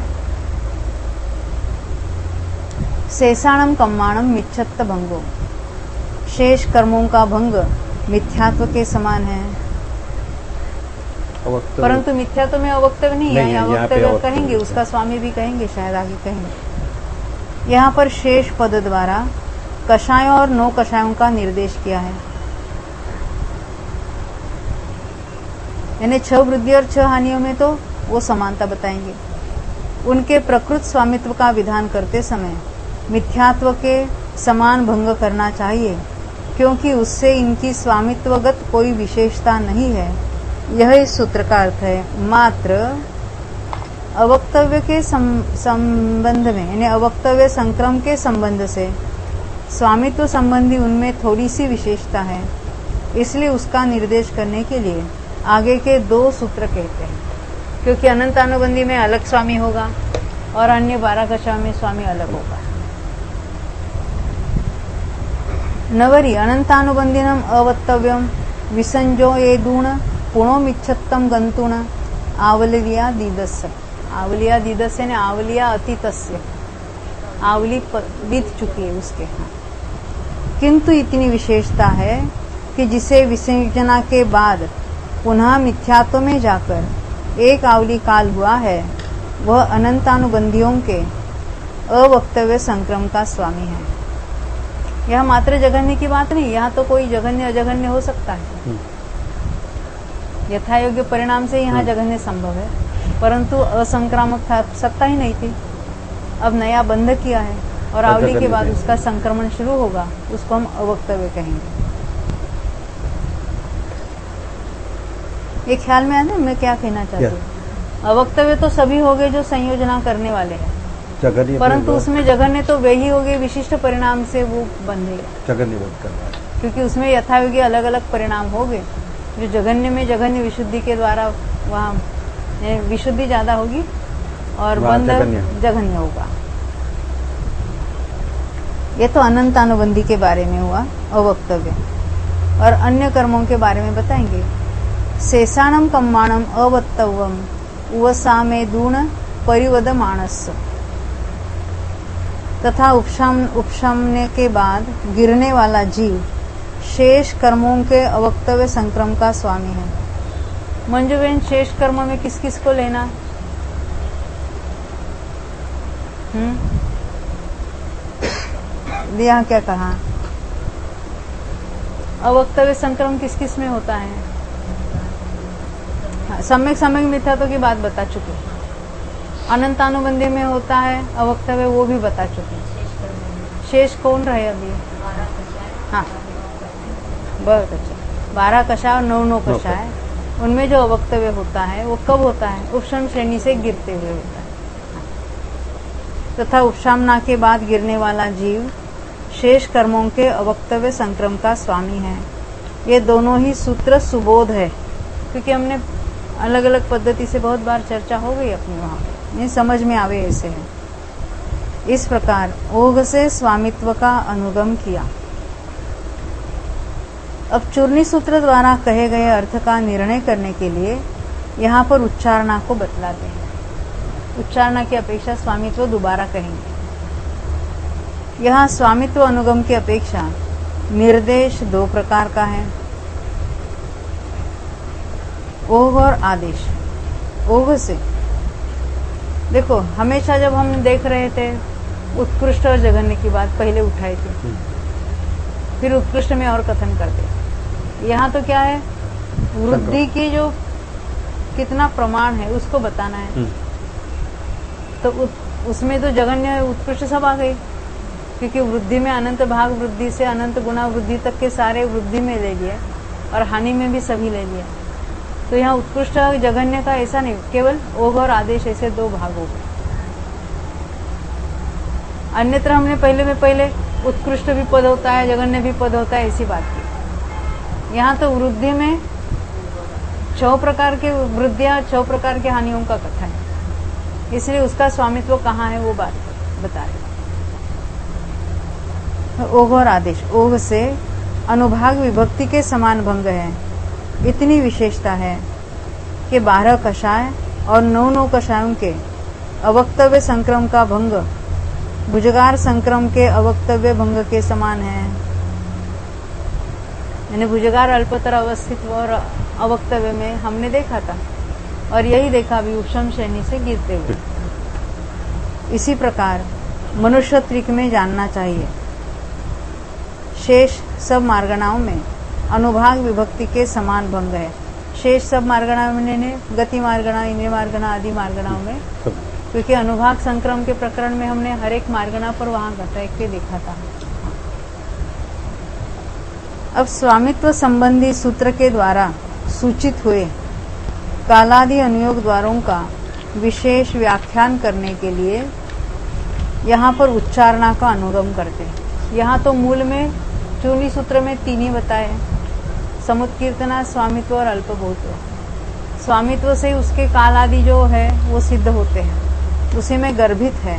शेषाणम कम्माणम मिच्छत्त भंगो, शेष कर्मों का भंग मिथ्यात्व के समान है, परंतु मिथ्यात्व में अवक्तव्य नहीं है, अवक्तव्य कहेंगे, उसका स्वामी भी कहेंगे, शायद आगे कहेंगे। यहाँ पर शेष पद द्वारा कषायों और नौ कषायों का निर्देश किया है, यानी 6 वृद्धि और 6 हानियों में तो वो समानता बताएंगे। उनके प्रकृत स्वामित्व का विधान करते समय मिथ्यात्व के समान भंग करना चाहिए, क्योंकि उससे इनकी स्वामित्वगत कोई विशेषता नहीं है। यह इस सूत्र का अर्थ है। मात्र अवक्तव्य के संबंध में, यानी अवक्तव्य संक्रम के संबंध से स्वामित्व संबंधी उनमें थोड़ी सी विशेषता है, इसलिए उसका निर्देश करने के लिए आगे के 2 सूत्र कहते हैं, क्योंकि अनंतानुबंधी में अलग स्वामी होगा और अन्य 12 कषायों में स्वामी अलग होगा। नवरी अनंतानुबंधीनम अवक्तव्यम विसंजो ये दूण पुणोमिच्छत्तम गंतुण आवलिया दीदस्य, आवलिया दीदस्य ने आवलिया अतीतस्य, आवली बीत चुकी है उसके, किंतु इतनी विशेषता है कि जिसे विसर्जना के बाद पुनः मिथ्यात्व में जाकर एक आवली काल हुआ है, वह अनंतानुबंधियों के अवक्तव्य संक्रम का स्वामी है। यह मात्र जघन्य की बात नहीं, यहाँ तो कोई जघन्य अजघन्य हो सकता है, यथायोग्य परिणाम से यहाँ जघन्य संभव है, परंतु असंक्रामक सत्ता ही नहीं थी, अब नया बंध किया है और आवली के बाद उसका संक्रमण शुरू होगा, उसको हम अवक्तव्य कहेंगे। ये ख्याल में आना मैं क्या कहना चाहती हूँ? अवक्तव्य तो सभी हो गए जो संयोजना करने वाले हैं, परंतु उसमें जघन्य तो वे ही हो गए, विशिष्ट परिणाम से वो बंधेगा, क्योंकि उसमें यथायोग्य अलग अलग परिणाम हो गए। जो जघन्य में जघन्य विशुद्धि के द्वारा वहाँ विशुद्धि ज्यादा होगी और बंध जघन्य होगा। ये तो अनंतानुबंधी के बारे में हुआ अवक्तव्य, और अन्य कर्मों के बारे में बताएंगे। शेषाणम कम्माणम अवक्तव्यम उवसामे दूण परिवदमानस्य, तथा उपशमने के बाद गिरने वाला जीव शेष कर्मों के अवक्तव्य संक्रम का स्वामी है। मंजुबेन, शेष कर्मों में किस किस को लेना? यहाँ क्या कहा? अवक्तव्य संक्रम किस किस में होता है? सम्यक सम्यक मिथ्यात्व की बात बता चुके, अनंतानुबंधी में होता है अवक्तव्य, वो भी बता चुके। शेष कौन रहे अभी? हाँ, बहुत अच्छा, 12 कषाय और 9 कषाय, उनमें जो अवक्तव्य होता है वो कब होता है? उपशम श्रेणी से गिरते हुए होता है, तथा उपशमना के बाद गिरने वाला जीव शेष कर्मों के अवक्तव्य संक्रम का स्वामी है। ये दोनों ही सूत्र सुबोध है, क्योंकि हमने अलग अलग पद्धति से बहुत बार चर्चा हो गई अपनी, वहां नहीं समझ में आवे ऐसे है। इस प्रकार ओघ से स्वामित्व का अनुगम किया। अब चूर्णी सूत्र द्वारा कहे गए अर्थ का निर्णय करने के लिए यहाँ पर उच्चारणा को बतलाते हैं। उच्चारणा की अपेक्षा स्वामित्व दोबारा कहेंगे। यहाँ स्वामित्व अनुगम की अपेक्षा निर्देश 2 प्रकार का है, ओघ और आदेश। ओघ से देखो, हमेशा जब हम देख रहे थे उत्कृष्ट और जघन्य की बात पहले उठाई थी, फिर उत्कृष्ट में और कथन करते। यहाँ तो क्या है, वृद्धि की जो कितना प्रमाण है उसको बताना है, तो उसमें तो जघन्य उत्कृष्ट सब आ गई, क्योंकि वृद्धि में अनंत भाग वृद्धि से अनंत गुणा वृद्धि तक के सारे वृद्धि में ले लिए और हानि में भी सभी ले लिए। तो यहाँ उत्कृष्ट जघन्य का ऐसा नहीं, केवल ओघ और आदेश ऐसे 2 भाग हो गए। अन्यत्र हमने पहले उत्कृष्ट भी पद होता है, जघन्य भी पद होता है, ऐसी बात की। यहाँ तो वृद्धि में 6 प्रकार के वृद्धियां, 6 प्रकार की हानियों का कथन है, इसलिए उसका स्वामित्व कहाँ है वो बात बता रहे। ओघ और आदेश, ओघ से अनुभाग विभक्ति के समान भंग है। इतनी विशेषता है कि 12 कषाय और 9 कषायों के अवक्तव्य संक्रम का भंग भुजगार संक्रम के अवक्तव्य भंग के समान है। यानी भुजगार अल्पतर अवस्थित और अवक्तव्य में हमने देखा था, और यही देखा भी उपशम श्रेणी से गिरते हुए। इसी प्रकार मनुष्य त्रिक में जानना चाहिए। शेष सब मार्गणाओं में अनुभाग विभक्ति के समान भंग है। शेष सब मार्गणाओं में गति मार्गणा, इंद्रिय मार्गणा आदि मार्गणाओं में, क्योंकि अनुभाग संक्रम के प्रकरण में हमने हर एक मार्गणा पर वहां घटा के देखा था। अब स्वामित्व संबंधी सूत्र के द्वारा सूचित हुए कालादि अनुयोग द्वारों का विशेष व्याख्यान करने के लिए यहाँ पर उच्चारणा का अनुगम करते हैं। यहाँ तो मूल में चूली सूत्र में 3 ही बताए हैं, समुत्कीर्तना, स्वामित्व और अल्पभूत। स्वामित्व से उसके काल आदि जो है वो सिद्ध होते हैं, उसी में गर्भित है।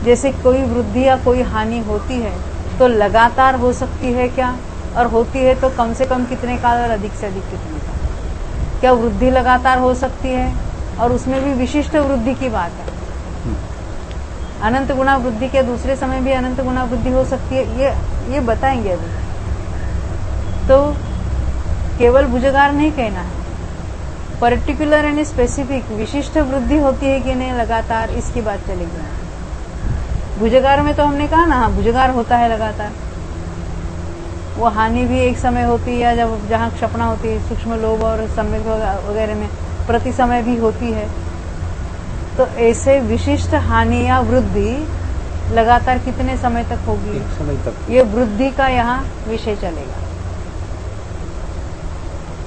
जैसे कोई वृद्धि या कोई हानि होती है तो लगातार हो सकती है क्या, और होती है तो कम से कम कितने काल और अधिक से अधिक कितने काल। क्या वृद्धि लगातार हो सकती है, और उसमें भी विशिष्ट वृद्धि की बात है। अनंत गुणा वृद्धि के दूसरे समय भी अनंत गुणा वृद्धि हो सकती है, ये बताएंगे अभी। तो केवल भुजगार नहीं कहना है, पर्टिकुलर यानी स्पेसिफिक विशिष्ट वृद्धि होती है कि नहीं लगातार, इसकी बात चलेगी। भुजगार में तो हमने कहा ना, भुजगार होता है लगातार। वो हानि भी एक समय होती है, जब जहाँ क्षपणा होती है सूक्ष्म लोभ और सम्यक वगैरह में प्रति समय भी होती है। तो ऐसे विशिष्ट हानि या वृद्धि लगातार कितने समय तक होगी, एक समय तक। ये वृद्धि का यहाँ विषय चलेगा।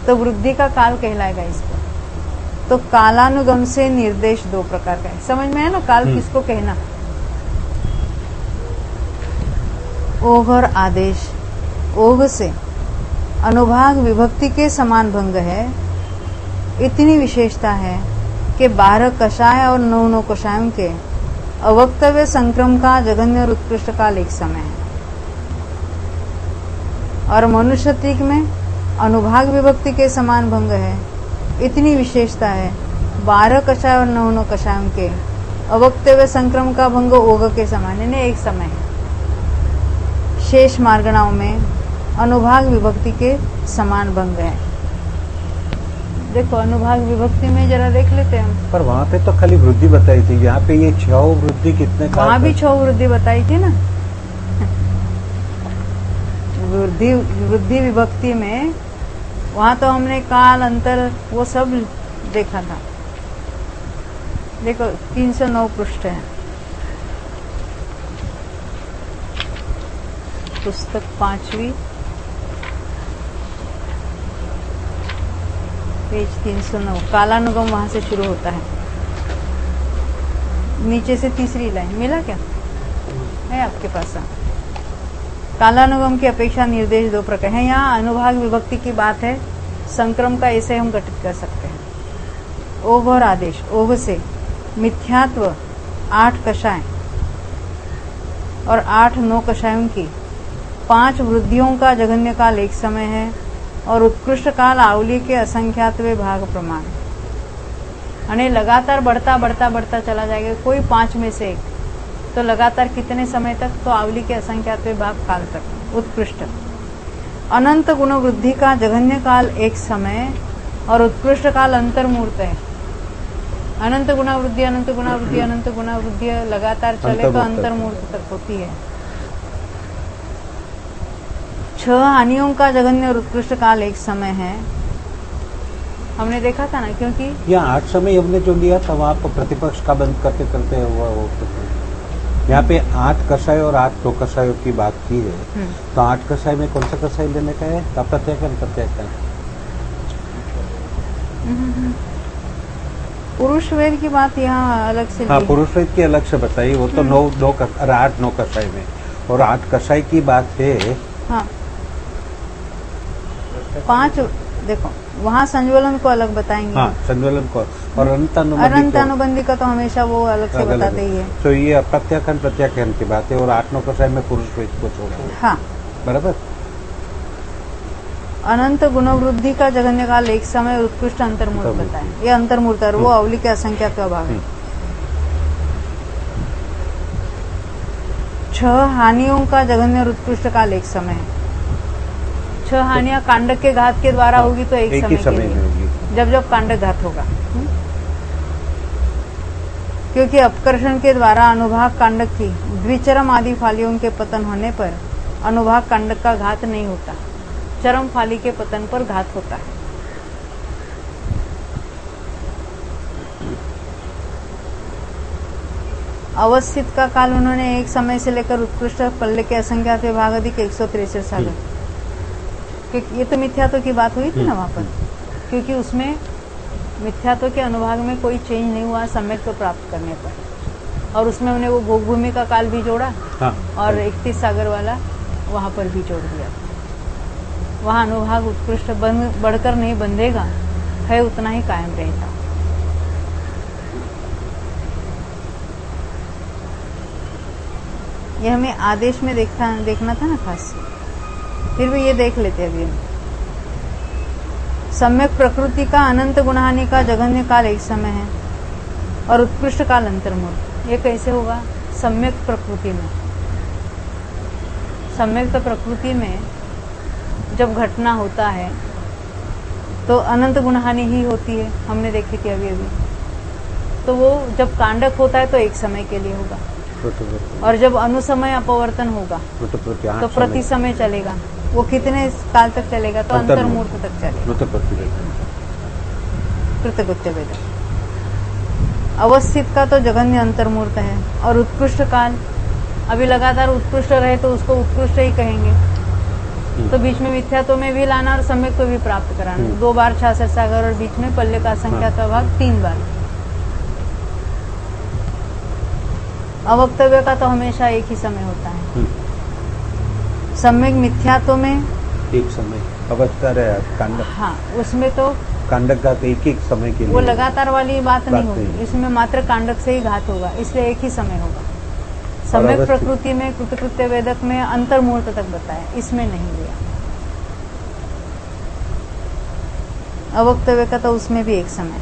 तो वृद्धि का काल कहलाएगा इसको। तो कालानुगम से निर्देश 2 प्रकार का है। समझ में है ना काल किसको कहना। ओघ और आदेश, ओघ से अनुभाग विभक्ति के समान भंग है। इतनी विशेषता है कि 12 कषाय और 9 कषायों के अवक्तव्य संक्रम का जघन्य और उत्कृष्ट काल एक समय है। और मनुष्य त्रिक में अनुभाग विभक्ति के समान भंग है। इतनी विशेषता है 12 कषाय और 9 कषायों के अवक्तव्य संक्रम का भंग ओघ के समान, यानी एक समय है। शेष मार्गणाओं में अनुभाग विभक्ति के समान भंग है। देखो अनुभाग विभक्ति में जरा देख लेते हैं हम। पर वहाँ पे तो खाली वृद्धि बताई थी, यहाँ पे ये 6 वृद्धि कितने काल वहाँ भी 6 वृद्धि बताई थी ना। वृद्धि विभक्ति में वहाँ तो हमने काल अंतर वो सब देखा था। देखो 309 पृष्ठ है, पुस्तक 5वीं, पेज 309। कालानुगम वहां से शुरू होता है, नीचे से 3री लाइन। मिला क्या है आपके पास? कालानुगम की अपेक्षा निर्देश 2 प्रकार है। यहाँ अनुभाग विभक्ति की बात है, संक्रम का ऐसे हम गठित कर सकते हैं। ओघ और आदेश, ओघ से मिथ्यात्व 8 कषाय और 8-9 कषायों की 5 वृद्धियों का जघन्य काल एक समय है, और उत्कृष्ट काल आवली के असंख्यातवे भाग प्रमाण, यानी लगातार बढ़ता बढ़ता बढ़ता चला जाएगा, कोई 5 में से एक, तो लगातार कितने समय तक, तो आवली के असंख्यातवे भाग काल तक। उत्कृष्ट अनंत गुण वृद्धि का जघन्य काल एक समय, और उत्कृष्ट काल अंतर्मूर्त है। अनंत गुणा वृद्धि अनंत गुणा वृद्धि अनंत गुणा वृद्धि लगातार चले तो अंतर्मूर्त तक होती है। 6 हानियों का जघन्य और उत्कृष्ट काल एक समय है, हमने देखा था ना। क्योंकि यहाँ 8 समय हमने जो लिया था वहाँ पर प्रतिपक्ष का बंद करते करते हुआ वो यहाँ पे 8 कषाय और 8 कषायों की बात की है। तो 8 कषाय में कौन सा कषाय लेने का है? अप्रत्यय का, प्रत्यय का? पुरुष वेद की बात यहाँ अलग से हाँ ली। पुरुष वेद की अलग से बताइए, वो तो 8-9 कसाई में, और 8 कसाई की बात है। हाँ 5 देखो वहाँ संज्वलन को अलग बताएंगे। हाँ संज्वलन को, और अनंत अनंत अनुबंधी का तो हमेशा वो अलग से बताते ही है। तो ये अप्रत्याख्यान प्रत्याख्यान की बात है, और 8-9 कसाई में पुरुष वेद को छोड़ा है। हाँ बराबर। अनंत गुणवृद्धि का जघन्य काल एक समय और उत्कृष्ट अंतर्मूर्त अंतर्मूर्त। बताए। ये अंतर्मूर्त है, वो अवली के असंख्या का भाग है। 6 हानियों का जघन्य और उत्कृष्ट काल एक समय है। 6 हानियां कांडक के घात के द्वारा होगी तो एक ही समय के समय में लिए, होगी। जब जब कांडक घात होगा। क्योंकि अपकर्षण के द्वारा अनुभाग कांडक की द्विचरम आदि फालियों के पतन होने पर अनुभाग कांडक का घात नहीं होता, चरम फाली के पतन पर घात होता है। अवस्थित का काल उन्होंने एक समय से लेकर उत्कृष्ट पल्ले के असंख्यात विभाग अधिक 163 सागर, क्योंकि ये तो मिथ्यात्व की बात हुई थी ना वहां पर, क्योंकि उसमें मिथ्यात्व के अनुभाग में कोई चेंज नहीं हुआ सम्यक को प्राप्त करने पर, और उसमें उन्हें वो भोग भूमि का काल भी जोड़ा। हाँ और 31 सागर वाला वहां पर भी जोड़ दिया। वहां अनुभाग उत्कृष्ट बढ़कर नहीं बंधेगा, है उतना ही कायम रहेगा। ये हमें आदेश में देखना था ना खास, फिर भी ये देख लेते अभी हम। सम्यक प्रकृति का अनंत गुणहानि का जघन्य काल एक समय है और उत्कृष्ट काल अंतर्मूर्त। ये कैसे होगा? सम्यक प्रकृति में, सम्यक प्रकृति में जब घटना होता है तो अनंत गुणहानि ही होती है, हमने देखी थी अभी अभी। तो वो जब कांडक होता है तो एक समय के लिए होगा, और जब अनुसमय अपवर्तन होगा तो प्रति समय चलेगा। वो कितने काल तक चलेगा? तो अंतर्मूर्त तक चलेगा। कृतकृत्य वेद। अवस्थित का तो जघन्य अंतर्मूर्त है, और उत्कृष्ट काल अभी लगातार उत्कृष्ट रहे तो उसको उत्कृष्ट ही कहेंगे। तो बीच में मिथ्यात्व में भी लाना और सम्यक को भी प्राप्त कराना। 2 बार 66 सागर, और बीच में पल्ले का असंख्यात भाग 3 बार। अवक्तव्य का तो हमेशा एक ही समय होता है। सम्यक मिथ्यात्व में एक समय अवस्था है कांडक। हाँ उसमें तो कांडक घात एक समय के लिए, वो लगातार वाली बात नहीं होगी, नहीं। इसमें मात्र कांडक से ही घात होगा, इसलिए एक ही समय होगा। सम्यक प्रकृति में कृतकृत्य वेदक में अंतर्मूर्त तक बताया, इसमें नहीं लिया। अवक्तव्य का तो उसमें भी एक समय।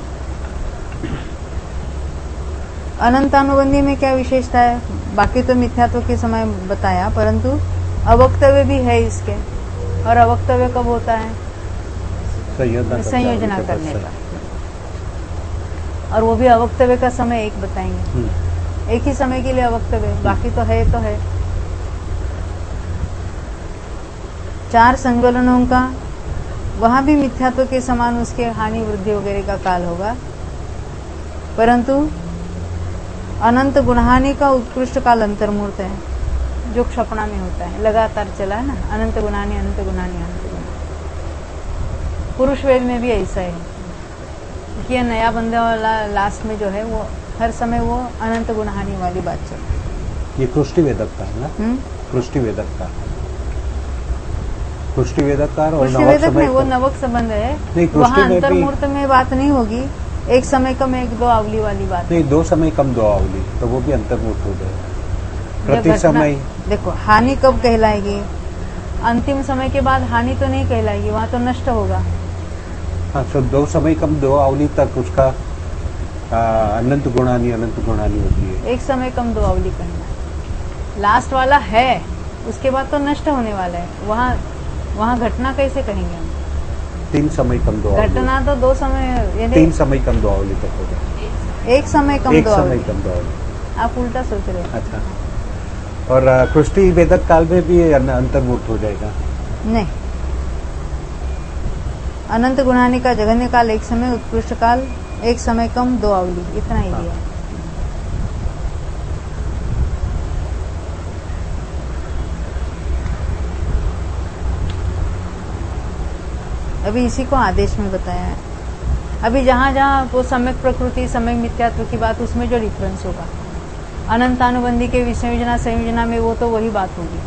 अनंतानुबंधी में क्या विशेषता है? बाकी तो मिथ्यात्व के समय बताया, परंतु अवक्तव्य भी है इसके। और अवक्तव्य कब होता है? संयोजना करने पर। और वो भी अवक्तव्य का समय एक बताएंगे, एक ही समय के लिए अवक्तव्य, बाकी तो है। 4 संज्वलनों का वहां भी मिथ्यात्व के समान उसके हानि वृद्धि वगैरह का काल होगा, परंतु अनंत गुणहानि का उत्कृष्ट काल अंतर्मूर्त है, जो क्षपणा में होता है, लगातार चला है ना, अनंत गुणानी अनंत गुणानी अनंत गुणानी। पुरुष वेद में भी ऐसा है कि ये नया बंदे वाला लास्ट में जो है वो हर समय वो अनंत गुणहानि वाली बात चल रही है। ये कृष्टि वेदक का है ना? कृष्टि वेदक का, कृष्टि वेदक का और कृष्टि वेदक में वो नवक संबंध है, वहाँ अंतर्मूर्त में बात नहीं होगी। एक समय कम 1-2 आवली वाली बात नहीं, 2 समय कम 2 आवली, तो वो भी अंतर्मूर्त हो जाएगा। प्रति समय देखो हानि कब कहलाएगी? अंतिम समय के बाद हानि तो नहीं कहलाएगी, वहां तो नष्ट होगा। हाँ, तो 2 समय कम 2 आवली तक उसका अनंत गुणानी होती है। एक समय कम 2 आवली कहना, लास्ट वाला है, उसके बाद तो नष्ट होने वाला है। वहाँ घटना कैसे कहेंगे हम? 3 समय कम 2 आवली, घटना तो 2 समय 3 समय कम 2 आवली तक होगा। एक समय कम 2 आवली, कम 2 आवली। आप उल्टा सोच रहे हो। अच्छा, और कृष्टि वेदक काल में भी अंतर्मूर्त हो जाएगा? नहीं, अनंत गुणानी का जघन्य काल एक समय, उत्कृष्ट काल एक समय कम 2 आवली, इतना ही दिया। अभी इसी को आदेश में बताया है। अभी जहाँ जहाँ वो सम्यक प्रकृति सम्यक मिथ्यात्व की बात, उसमें जो डिफरेंस होगा, अनंतानुबंधी के विसंयोजना संयोजना में वो तो वही बात होगी।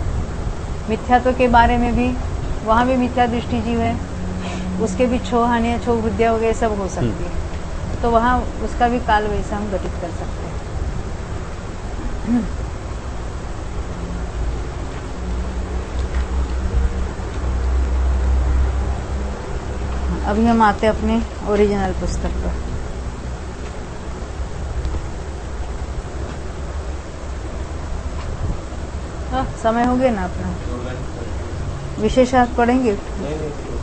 मिथ्यात्व के बारे में भी वहाँ भी मिथ्या दृष्टि जीव है, उसके भी छो हानियाँ छो वृद्धियाँ वगैरह सब हो सकती है, तो वहाँ उसका भी काल वैसा हम घटित कर सकते हैं। अभी हम आते हैं अपने ओरिजिनल पुस्तक पर। समय हो गया ना अपना, विशेषार्थ पढ़ेंगे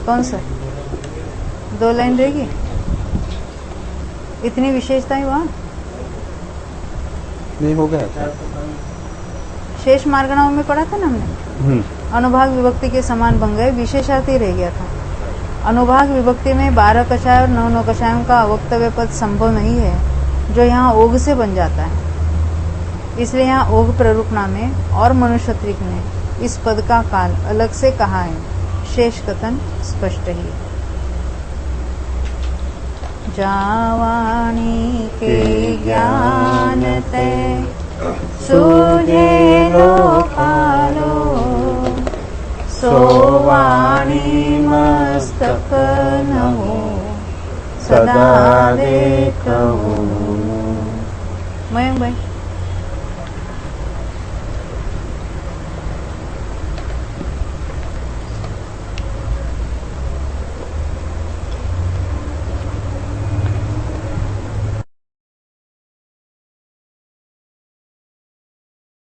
कौन सा? 2 लाइन रहेगी, इतनी विशेषताएं वहाँ नहीं हो गया। शेष मार्गणाओं में पढ़ा था ना हमने, अनुभाग विभक्ति के समान बन गए, विशेषार्थ ही रह गया था। अनुभाग विभक्ति में 12 कषाय और 9 कषायों का अवक्तव्य पद संभव नहीं है, जो यहाँ ओघ से बन जाता है। इसलिए यहाँ ओघ प्ररूपणा में और मनुष्यत्रिक ने इस पद का काल अलग से कहा है, शेष कथन स्पष्ट ही। जावाणी के ज्ञान ते सूझे लोकालो, सोवाणी मस्तक न हो सदा देखो। मयंक भाई